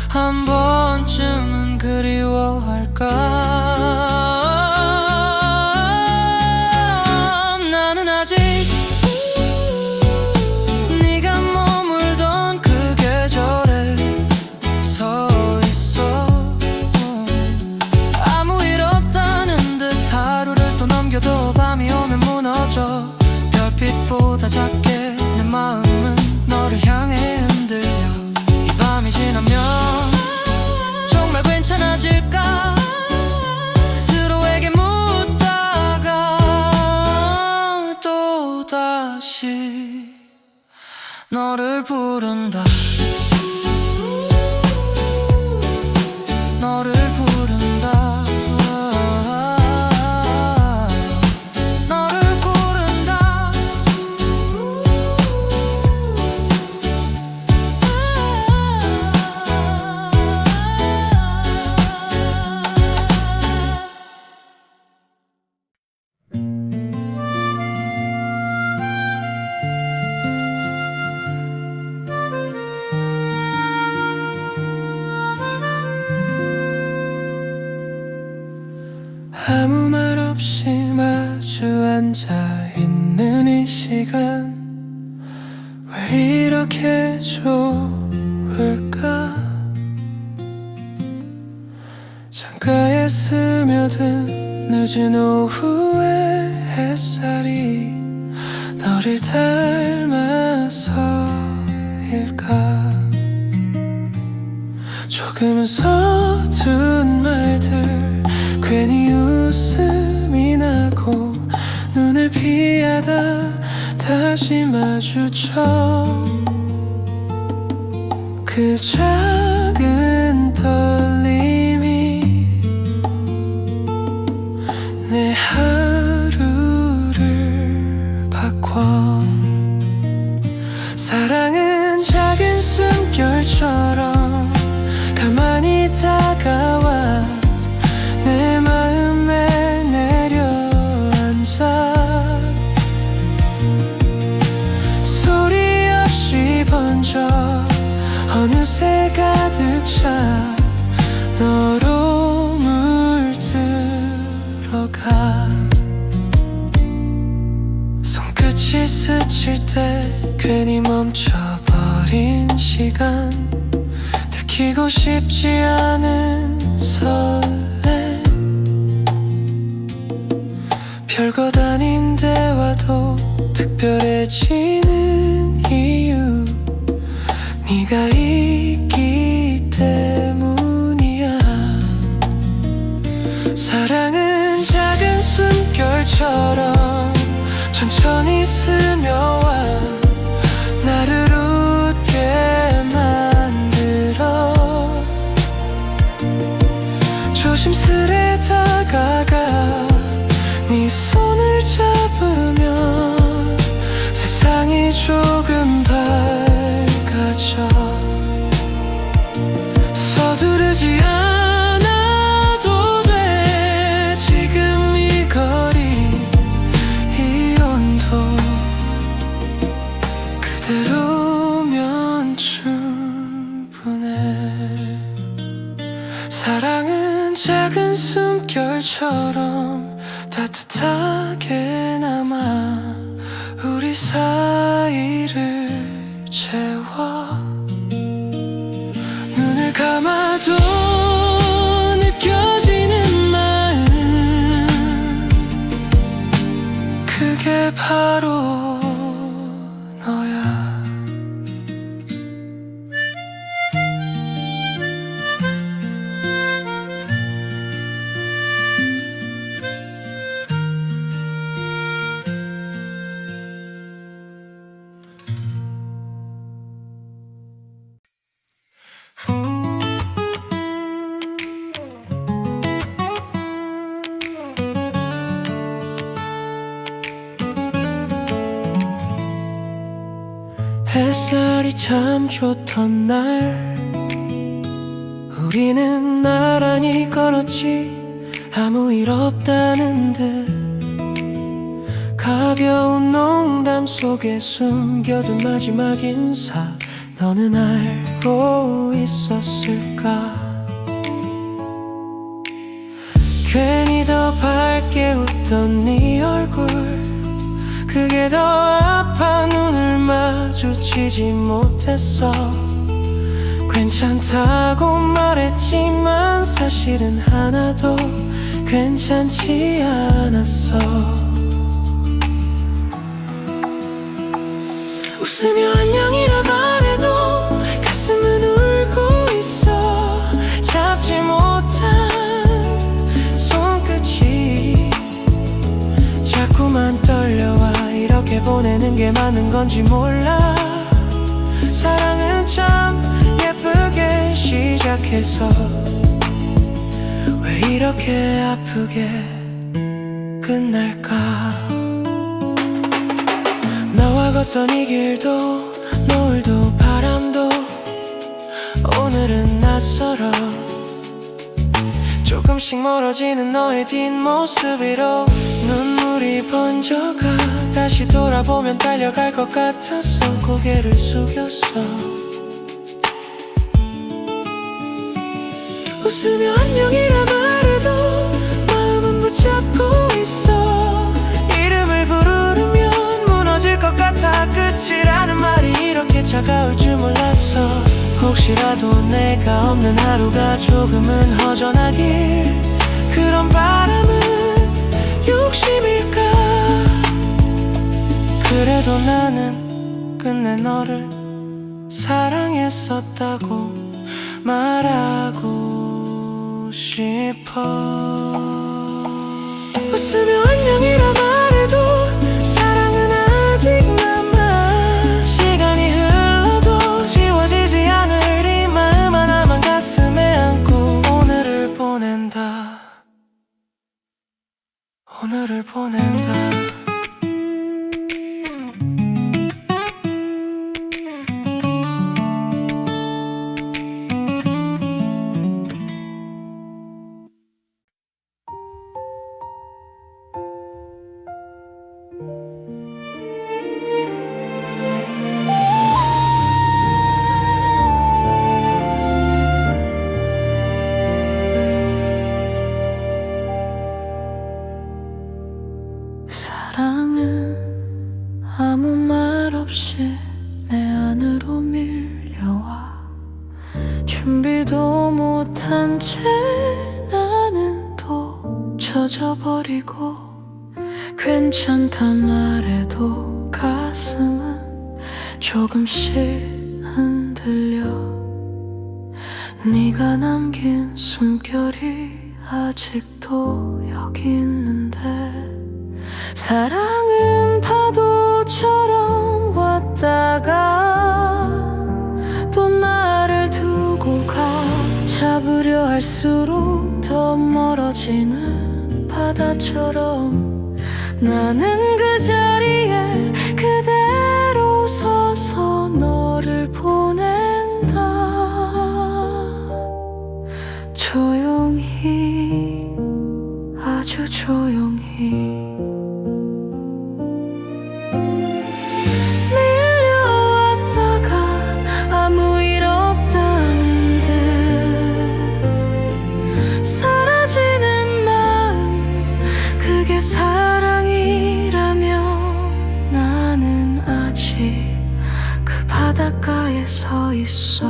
한 번쯤은 그리워할까. 나는 아직 네가 머물던 그 계절에 서 있어. 아무 일 없다는 듯 하루를 또 넘겨도 밤이 오면 무너져. 별빛보다 작게 내 마음은 너를 향해 흔들려. 이 밤이 지나면 정말 괜찮아질까 스스로에게 묻다가 또다시 너를 부른다. 너를 부른다. 너를 부른다. 아무 말 없이 마주 앉아 있는 이 시간 왜 이렇게 좋을까. 창가에 스며든 늦은 오후의 햇살이 너를 닮아서일까. 조금은 서툰 말들 괜히 웃음이 나고 눈을 피하다 다시 마주쳐. 그 작은 떨림이 내 하루를 바꿔. 사랑은 작은 숨결처럼 가만히 다가와 내 마음에 내려앉아. 소리 없이 번져 어느새 가득 차 너로 물들어가. 손끝이 스칠 때 괜히 멈춰버린 시간 들키고 싶지 않은 설렘. 별것 아닌 대화도 특별해지는 이유 네가 있기 때문이야. 사랑은 작은 숨결처럼 천천히 스며와 나를 웃게 만들어. 조심스레 다가가 네 손을 잡으면 세상이 좁아 그대로면 충분해. 사랑은 작은 숨결처럼 따뜻하게 남아 우리 사이를 채워. 눈을 감아도 느껴지는 마음, 그게 바로 너야. 햇살이 참 좋던 날 우리는 나란히 걸었지. 아무 일 없다는 듯 가벼운 농담 속에 숨겨둔 마지막 인사, 너는 알고 있었을까? 괜히 더 밝게 웃던 네 얼굴, 그게 더 아파. 눈을 마주치지 못했어. 괜찮다고 말했지만 사실은 하나도 괜찮지 않았어. 웃으며 안녕이라 말해도 가슴은 울고 있어. 잡지 못한 손끝이 자꾸만 떨려와. 이렇게 보내는 게 맞는 건지 몰라. 사랑은 참 예쁘게 시작해서 왜 이렇게 아프게 끝날까? 너와 걷던 이 길도 노을도 바람도 오늘은 낯설어. 조금씩 멀어지는 너의 뒷모습 위로 눈물이 번져가. 다시 돌아보면 달려갈 것 같아서 고개를 숙였어. 웃으며 안녕이라 말해도 마음은 붙잡고 있어. 이름을 부르면 무너질 것 같아. 끝이라는 말이 이렇게 차가울 줄 몰랐어. 혹시라도 내가 없는 하루가 조금은 허전하길, 그런 바람은 욕심일까? 그래도 나는 끝내 너를 사랑했었다고 말하고 싶어. 웃으며 안녕이라 말해도 사랑은 아직 남아. 시간이 흘러도 지워지지 않을 이 마음 하나만 가슴에 안고 오늘을 보낸다. 오늘을 보낸다. 사랑은 아무 말 없이 내 안으로 밀려와. 준비도 못한 채 나는 또 젖어버리고. 괜찮단 말해도 가슴은 조금씩 흔들려. 네가 남긴 숨결이 아직도 여기 있는데. 사랑은 파도처럼 왔다가 또 나를 두고 가. 잡으려 할수록 더 멀어지는 바다처럼 나는 그 자리에 그대로 서서 너를 보낸다. 조용히, 아주 조용히 밀려와. 바닷가에 서 있어.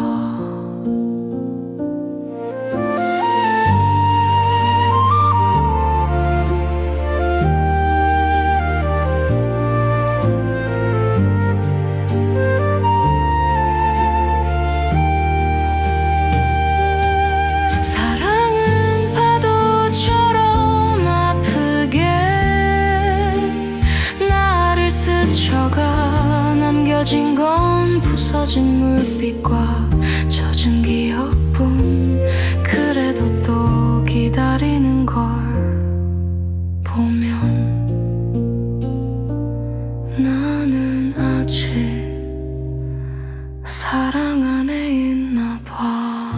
사랑은 파도처럼 아프게 나를 스쳐가. 남겨진 건 부서진 물빛과 젖은 기억뿐. 그래도 또 기다리는 걸 보면 나는 아직 사랑 안에 있나 봐.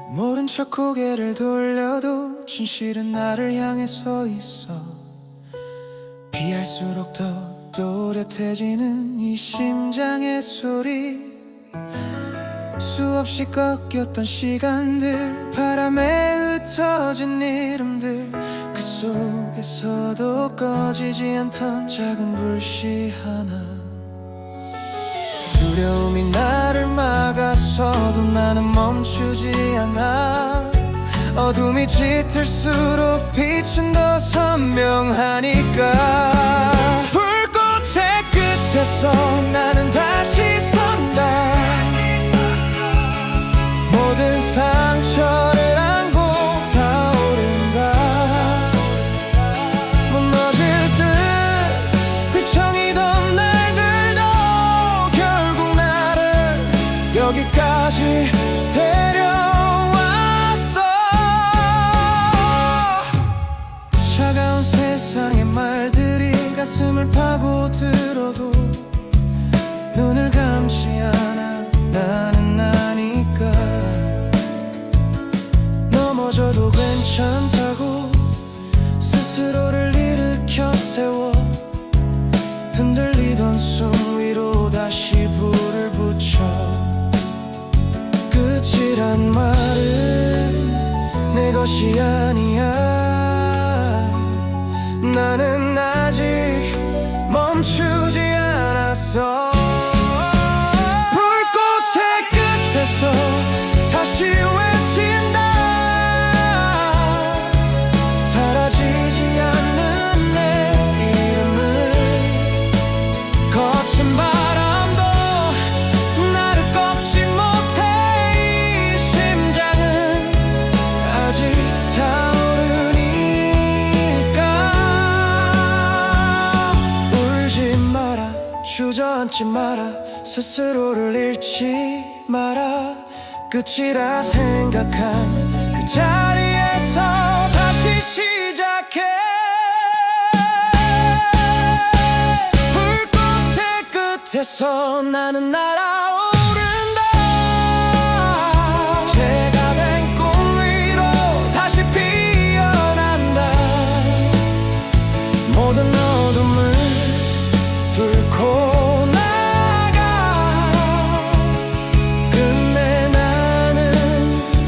모른 척 고개를 돌려도 진실은 나를 향해 서 있어. 피할수록 더 또렷해지는 이 심장의 소리. 수없이 꺾였던 시간들, 바람에 흩어진 이름들, 그 속에서도 꺼지지 않던 작은 불씨 하나. 두려움이 나를 막아서도 나는 멈추지 않아. 어둠이 짙을수록 빛은 더 선명하니까. 불꽃의 끝에서 나는 다시 선다. 모든 상처를 안고 타오른다. 무너질 듯 휘청이던 날들도 결국 나를 여기까지 데려왔어. 차가운 세상의 말들이 가슴을 파고들어도 눈을 감지 않아. 나는 아니까. 넘어져도 괜찮다고 스스로를 일으켜 세워. 흔들리던 숨 위로 다시 불을 붙여. 끝이란 말은 내 것이 아니야. 나는 아직 멈추지 않았어. 불꽃의 끝에서 다시 외친다. 사라지지 않는 내 이름을. 거친 바람도 나를 꺾지 못해. 이 심장은 아직 타오르니까. 울지 마라, 주저앉지 마라, 스스로를 잃지 마라. 끝이라 생각한 그 자리에서 다시 시작해. 불꽃의 끝에서 나는 날아오른다. 제가 된 꿈 위로 다시 피어난다. 모든 어둠을 뚫고 나가. 끝내 나는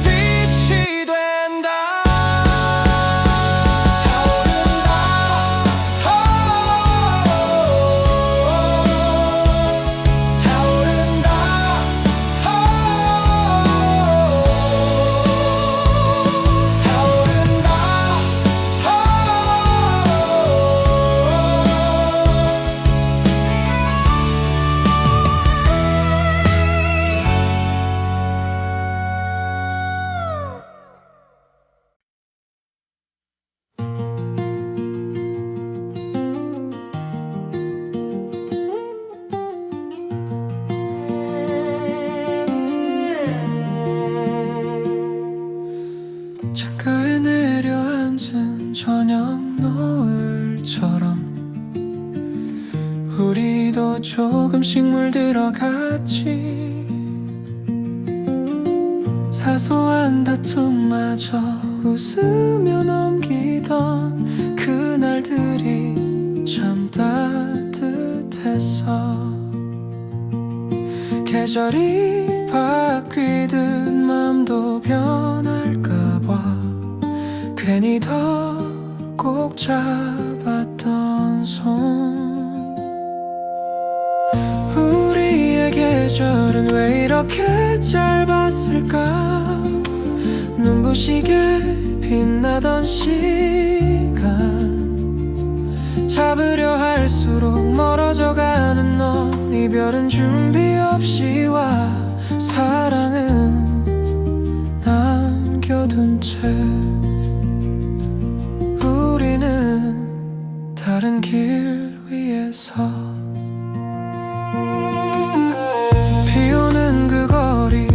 빛이 된다. 타오른다. 창가에 내려앉은 저녁 노을처럼 우리도 조금씩 물들어갔지. 사소한 다툼마저 웃으며 넘기던 그날들이 참 따뜻했어. 계절이 바뀌듯 맘도 변할까봐 괜히 더 꼭 잡았던 손. 우리의 계절은 왜 이렇게 짧았을까? 눈부시게 빛나던 시간 잡으려 할수록 멀어져가는 너. 이별은 준비 없이 와 사랑은 남겨둔 채 우리는 다른 길 위에서 비오는 그 거리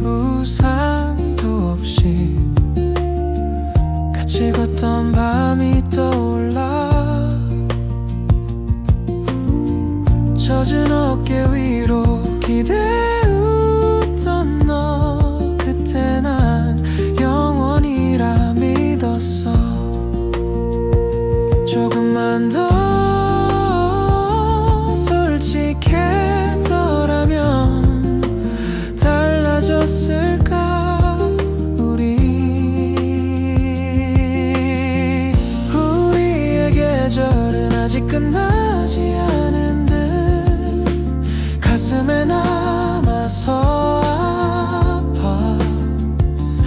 우산도 없이 같이 걷던 밤이 떠올라. 젖은 어깨 위로 기대 웃던 너. 그때 난 영원이라 믿었어. 조금만 더 솔직했더라면 달라졌을까 우리의 계절은 아직 끝나지 않은 듯 가슴에 남아서 아파.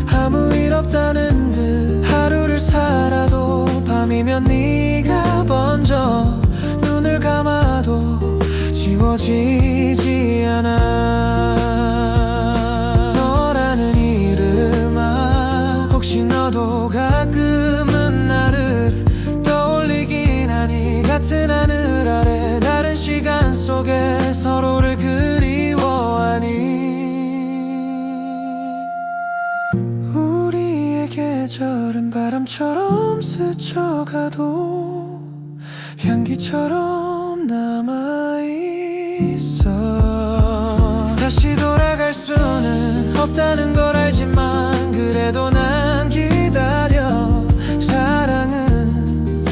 아무 일 없다는 듯 하루를 살아도 밤이면 네가 번져. 눈을 감아도 지워지지 않아. 너라는 이름아, 혹시 너도 가끔은 나를 떠올리긴 하니? 같은 하늘 아래 다른 시간 속에 서로를 그리워하니? 우리의 계절은 바람처럼 스쳐가도 향기처럼 남아있어. 다시 돌아갈 수는 없다는 걸 알지만 그래도 난 기다려. 사랑은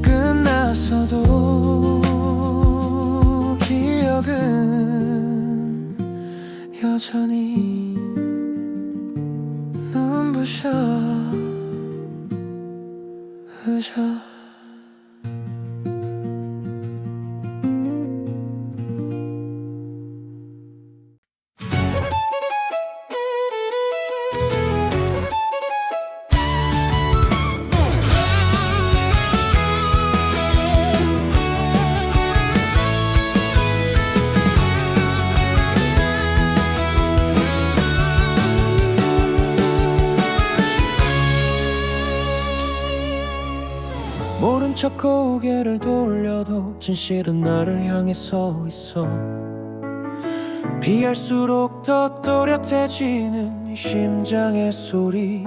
끝났어도 기억은 여전히 눈부셔 흐져. 모른 척 고개를 돌려도 진실은 나를 향해 서 있어. 피할수록 더 또렷해지는 이 심장의 소리.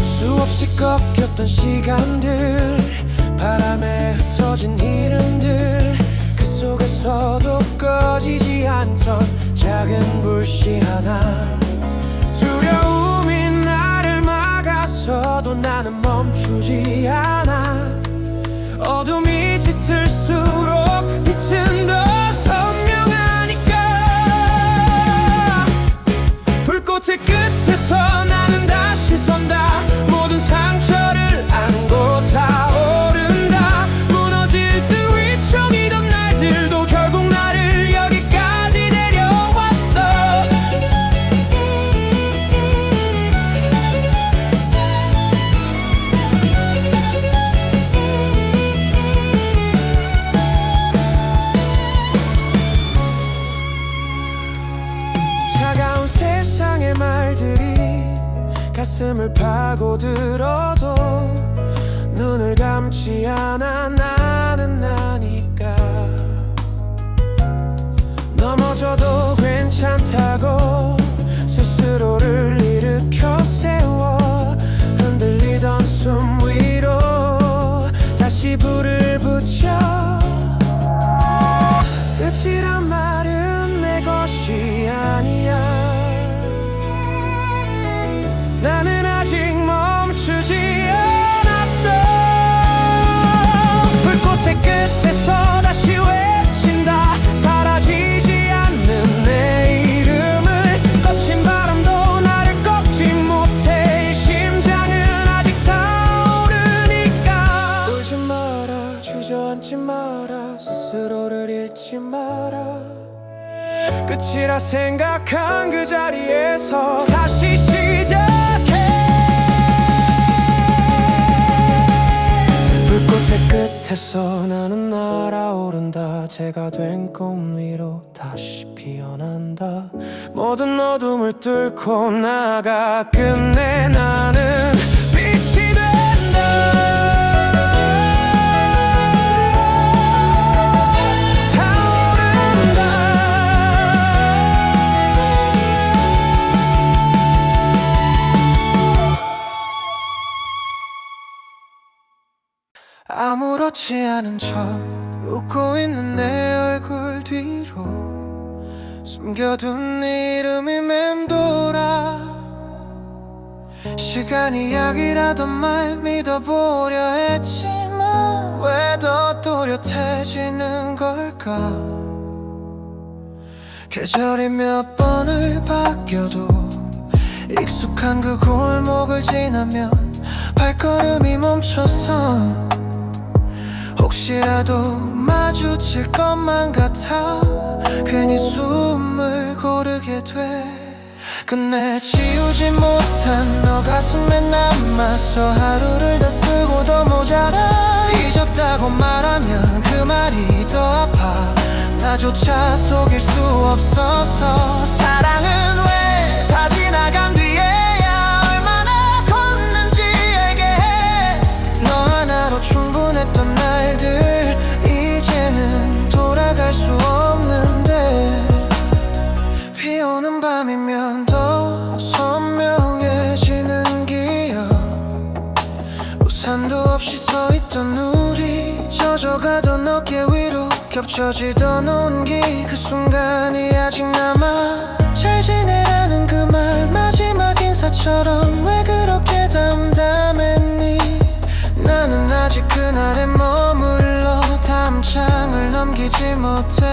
수없이 꺾였던 시간들, 바람에 흩어진 이름들, 그 속에서도 꺼지지 않던 작은 불씨 하나. 두려움이 나를 막아서도 나는 멈추지 않아. 어둠이 짙을수록 빛은 더 선명하니까. 불꽃의 끝에서 나는 다시 선다. 모든 상처를 안고 타오른다. 무너질 듯 휘청이던 날들도 결국 나를 여기까지 데려왔어. 차가운 세상의 말들이 가슴을 파고들어도 눈을 감지 않아. 나는 나니까. 넘어져도 괜찮다고 스스로를 일으켜 세워. 흔들리던 숨 위로 다시 불을 붙여. 끝이란 말은 내 것이 아니야. 나는 아직 멈추지 않았어. 하지 마라. 끝이라 생각한 그 자리에서 다시 시작해. 불꽃의 끝에서 나는 날아오른다. 제가 된 꿈 위로 다시 피어난다. 모든 어둠을 뚫고 나가 끝내 나는 빛이 된다. 타오른다. 아무렇지 않은 척 웃고 있는 내 얼굴 뒤로 숨겨둔 네 이름이 맴돌아. 시간이 약이라던 말 믿어보려 했지만 왜 더 또렷해지는 걸까. 계절이 몇 번을 바뀌어도 익숙한 그 골목을 지나면 발걸음이 멈춰서 혹시라도 마주칠 것만 같아 괜히 숨을 고르게 돼. 끝내 지우지 못한 너 가슴에 남아서 하루를 더 쓰고 더 모자라. 잊었다고 말하면 그 말이 더 아파. 나조차 속일 수 없어서. 사랑은 왜 다 지나간 뒤에야 얼마나 컸는지 알게 해. 너 하나로 충분했던 날들 이제는 돌아갈 수 없는데. 비오는 밤이면 더 선명해지는 기억. 우산도 없이 서있던 우리 젖어가던 어깨 위로 겹쳐지던 온기. 그 순간이 아직 남아. 잘 지내라는 그 말 마지막 인사처럼 왜 그렇게 담담했니. 나는 아직 그날에 머물러 다음 장을 넘기지 못해.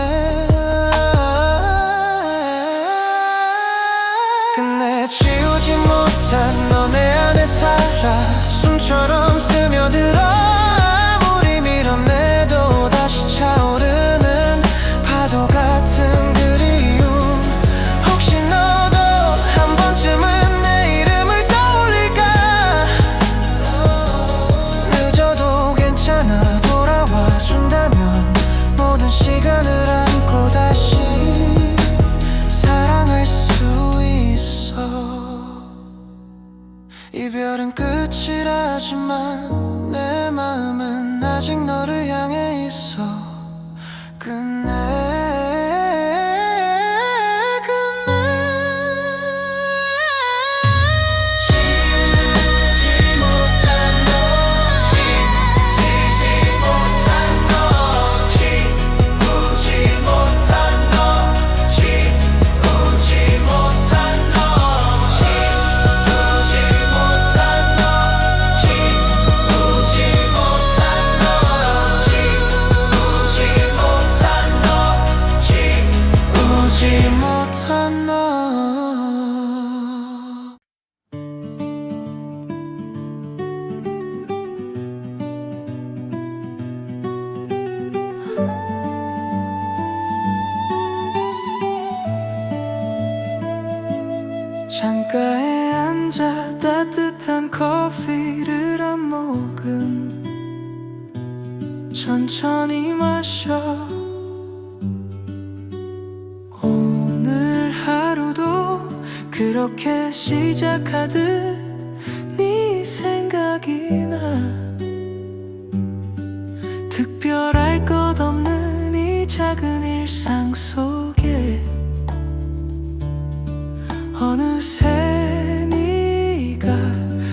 끝내 지우지 못한 너 내 안에 살아. 숨처럼 스며들어. 아무리 밀어내도 다시 차오르는 파도 같은 그리움. 혹시 너도 한 번쯤은 내 이름을 떠올릴까. 늦어도 괜찮아 돌아와 준다면 모든 시간을 안고 다시 사랑할 수 있어. 이별은 끝이라지만 내 마음은 아직 너를 향해 있어. 끝내 지우지 못한 너. 지우지 못한 너. 지우지 못한 너. 지우지 못한 너. 지우지 못한 너. 지우지 못한 너. 지우지 못한 너. 창가에 앉아 따뜻한 커피를 한 모금 천천히 마셔. 오늘 하루도 그렇게 시작하듯 네 생각이 나. 특별할 것 없는 이 작은 일상 속에 어느새 네가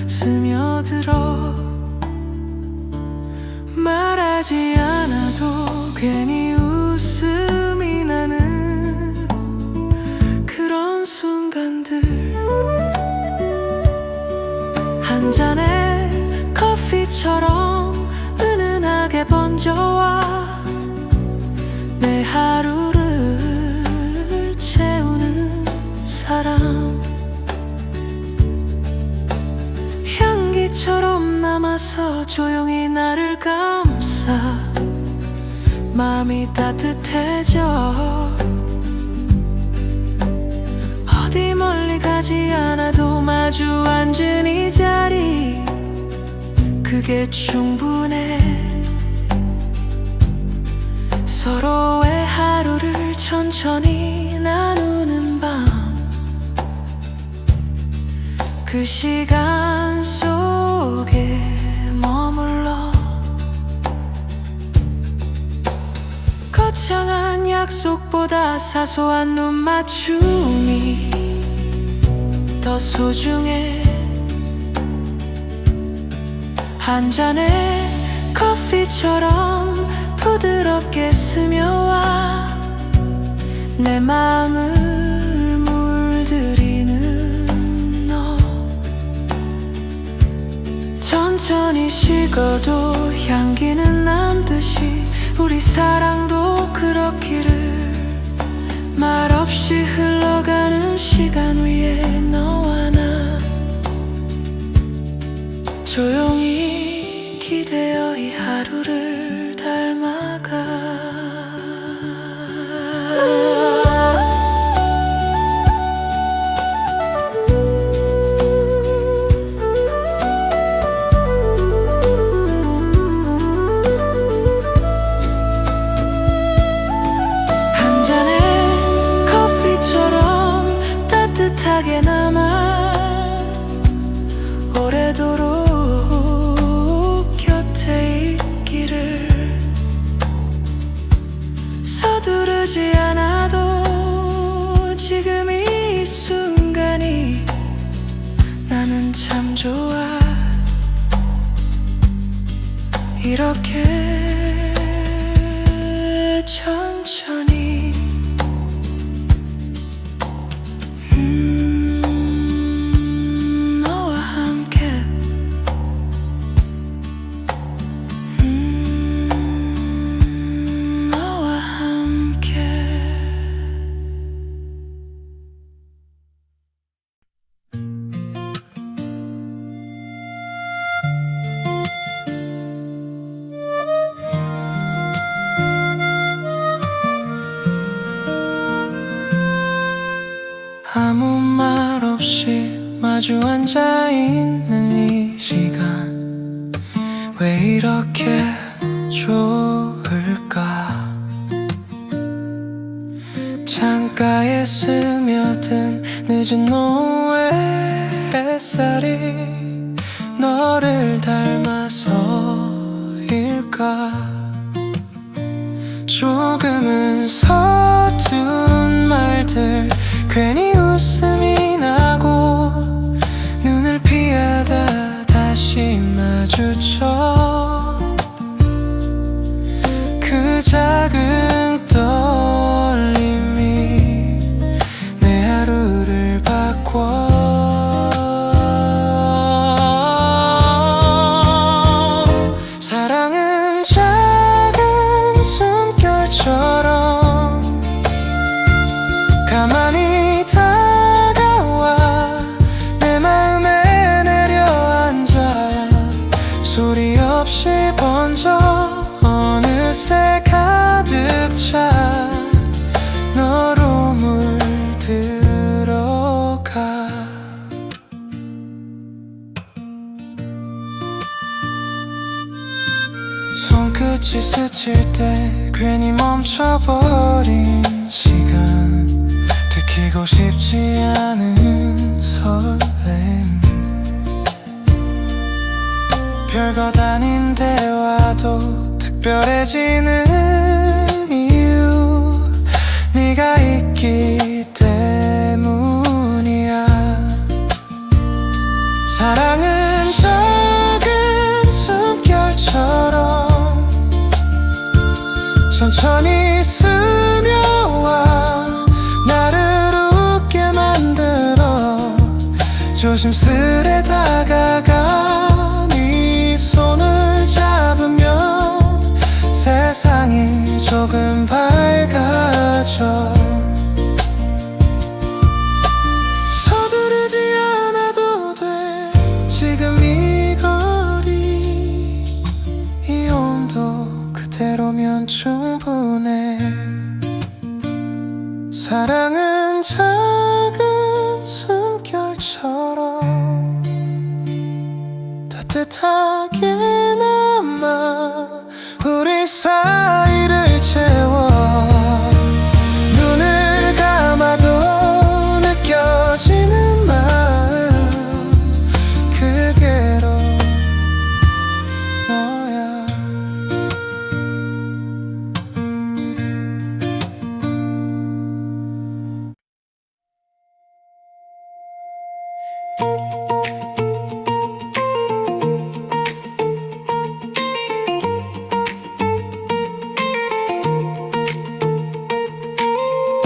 스며들어. 말하지 않아도 괜히 웃음이 나는 그런 순간들. 한 잔의 커피처럼 은은하게 번져와 내 하루를 채우는 사람. 향기처럼 남아서 조용히 나를 감싸. 마음이 따뜻해져. 어디 멀리 가지 않아도 마주 앉은 이 자리, 그게 충분해. 서로의 하루를 천천히 나누는 밤, 그 시간 속에 머물러 거창한 약속보다 사소한 눈 맞춤이 더 소중해. 한 잔의 커피처럼 부드럽게 스며와 내 마음을 물들이는 너. 천천히 식어도 향기는 남듯이 우리 사랑도 그렇기를. 말없이 흘러가는 시간 위에 너와 나 조용히 기대어 이 하루를 닮아가. 한 잔의 커피처럼 따뜻하게 남아 오래도록 곁에 있기를. 서두르지 않아도 지금 이 순간이 나는 참 좋아. 이렇게 천천히 너와 함께 너와 함께. 아무 말 없이 마주 앉아 있는 이 시간, 왜 이렇게 좋을까? 창가에 스며든 늦은 노을 햇살이 너를 닮아서일까? 조금은 서툰 말들, 괜히 웃음이 나고 눈을 피하다 다시 마주쳐. 그 작은 떨림이 내 하루를 바꿔. 사랑은 작은 숨결처럼 가만히 다가와 내 마음에 내려앉아 소리 없이 번져 어느새 가득 차 너로 물들어가. 손끝이 스칠 때 괜히 멈춰버린 시간, 들키고 싶지 않은 설렘. 별것 아닌 대화도 특별해지는 이유, 네가 있기 때문이야. 사랑은 작은 숨결처럼 천천히 스며와 나를 웃게 만들어. 조심스레 다가가 네 손을 잡으면 세상이 조금 밝아져. 서두르지 않아도 돼. 지금 이 거리, 이 온도 그대로면 충분해. 사랑은 작은 숨결처럼 따뜻하게 남아 우리 사이를 채워 눈을 감아도 느껴지는 마음 그게로 너야.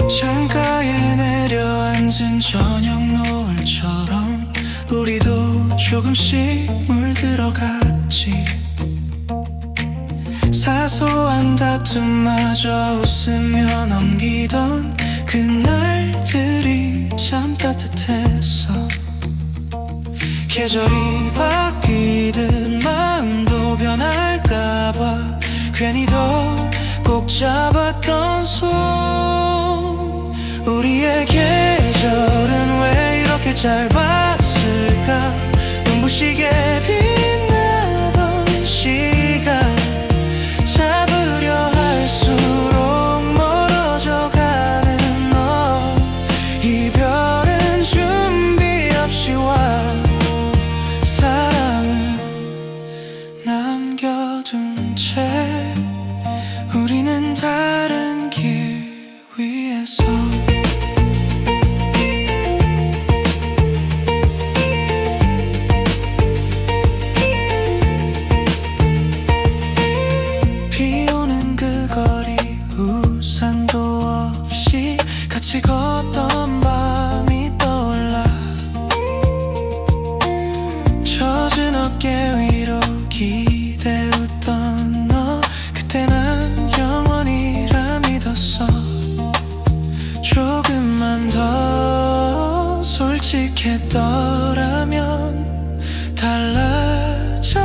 창가에 내려앉은 저녁 노을처럼 우리도 조금씩 물들어갔지. 사소한 다툼마저 웃으며 넘기던 그날들이 참 따뜻했어. 계절이 바뀌듯 마음도 변할까봐 괜히 더 꼭 잡았던 손. 우리의 계절은 왜 이렇게 짧았을까? 눈부시게 빛나던 시간 잡으려 할수록 멀어져 가는 너. 이별은 준비 없이 와 사랑은 남겨둔 채 우리는 다른 길 위에서 비 오는 그 거리 우산도 없이 같이 걷던 밤이 떠올라. 젖은 어깨 위로 기대 웃던 너. 그때 난 영원이라 믿었어. 조금만 더 솔직했더라면 달라졌을까.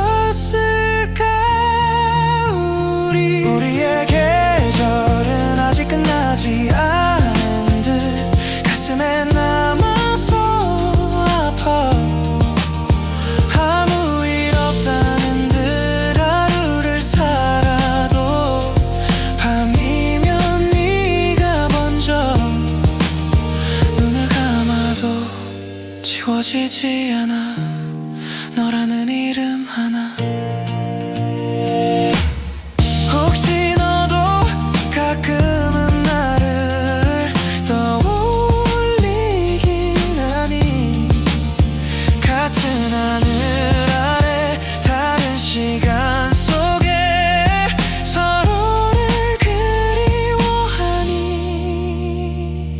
우리의 계절은 아직 끝나지 않은 듯 가슴에 남아서 아파. 아무 일 없다는 듯 하루를 살아도 밤이면 네가 먼저. 눈을 감아도 지워지지 않아 너라는 이름 하나. 혹시 너도 가끔은 나를 떠올리긴 하니? 같은 하늘 아래 다른 시간 속에 서로를 그리워하니?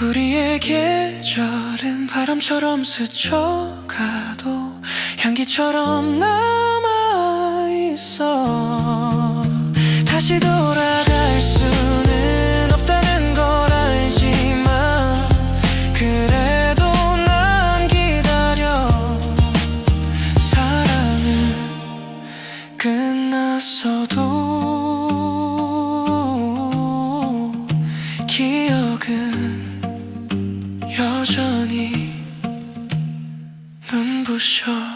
우리의 계절은 바람처럼 스쳐가도 향기처럼 남아있어. 다시 돌아갈 수는 없다는 걸 알지만 그래도 난 기다려. 사랑은 끝났어도 기억은 여전히 눈부셔.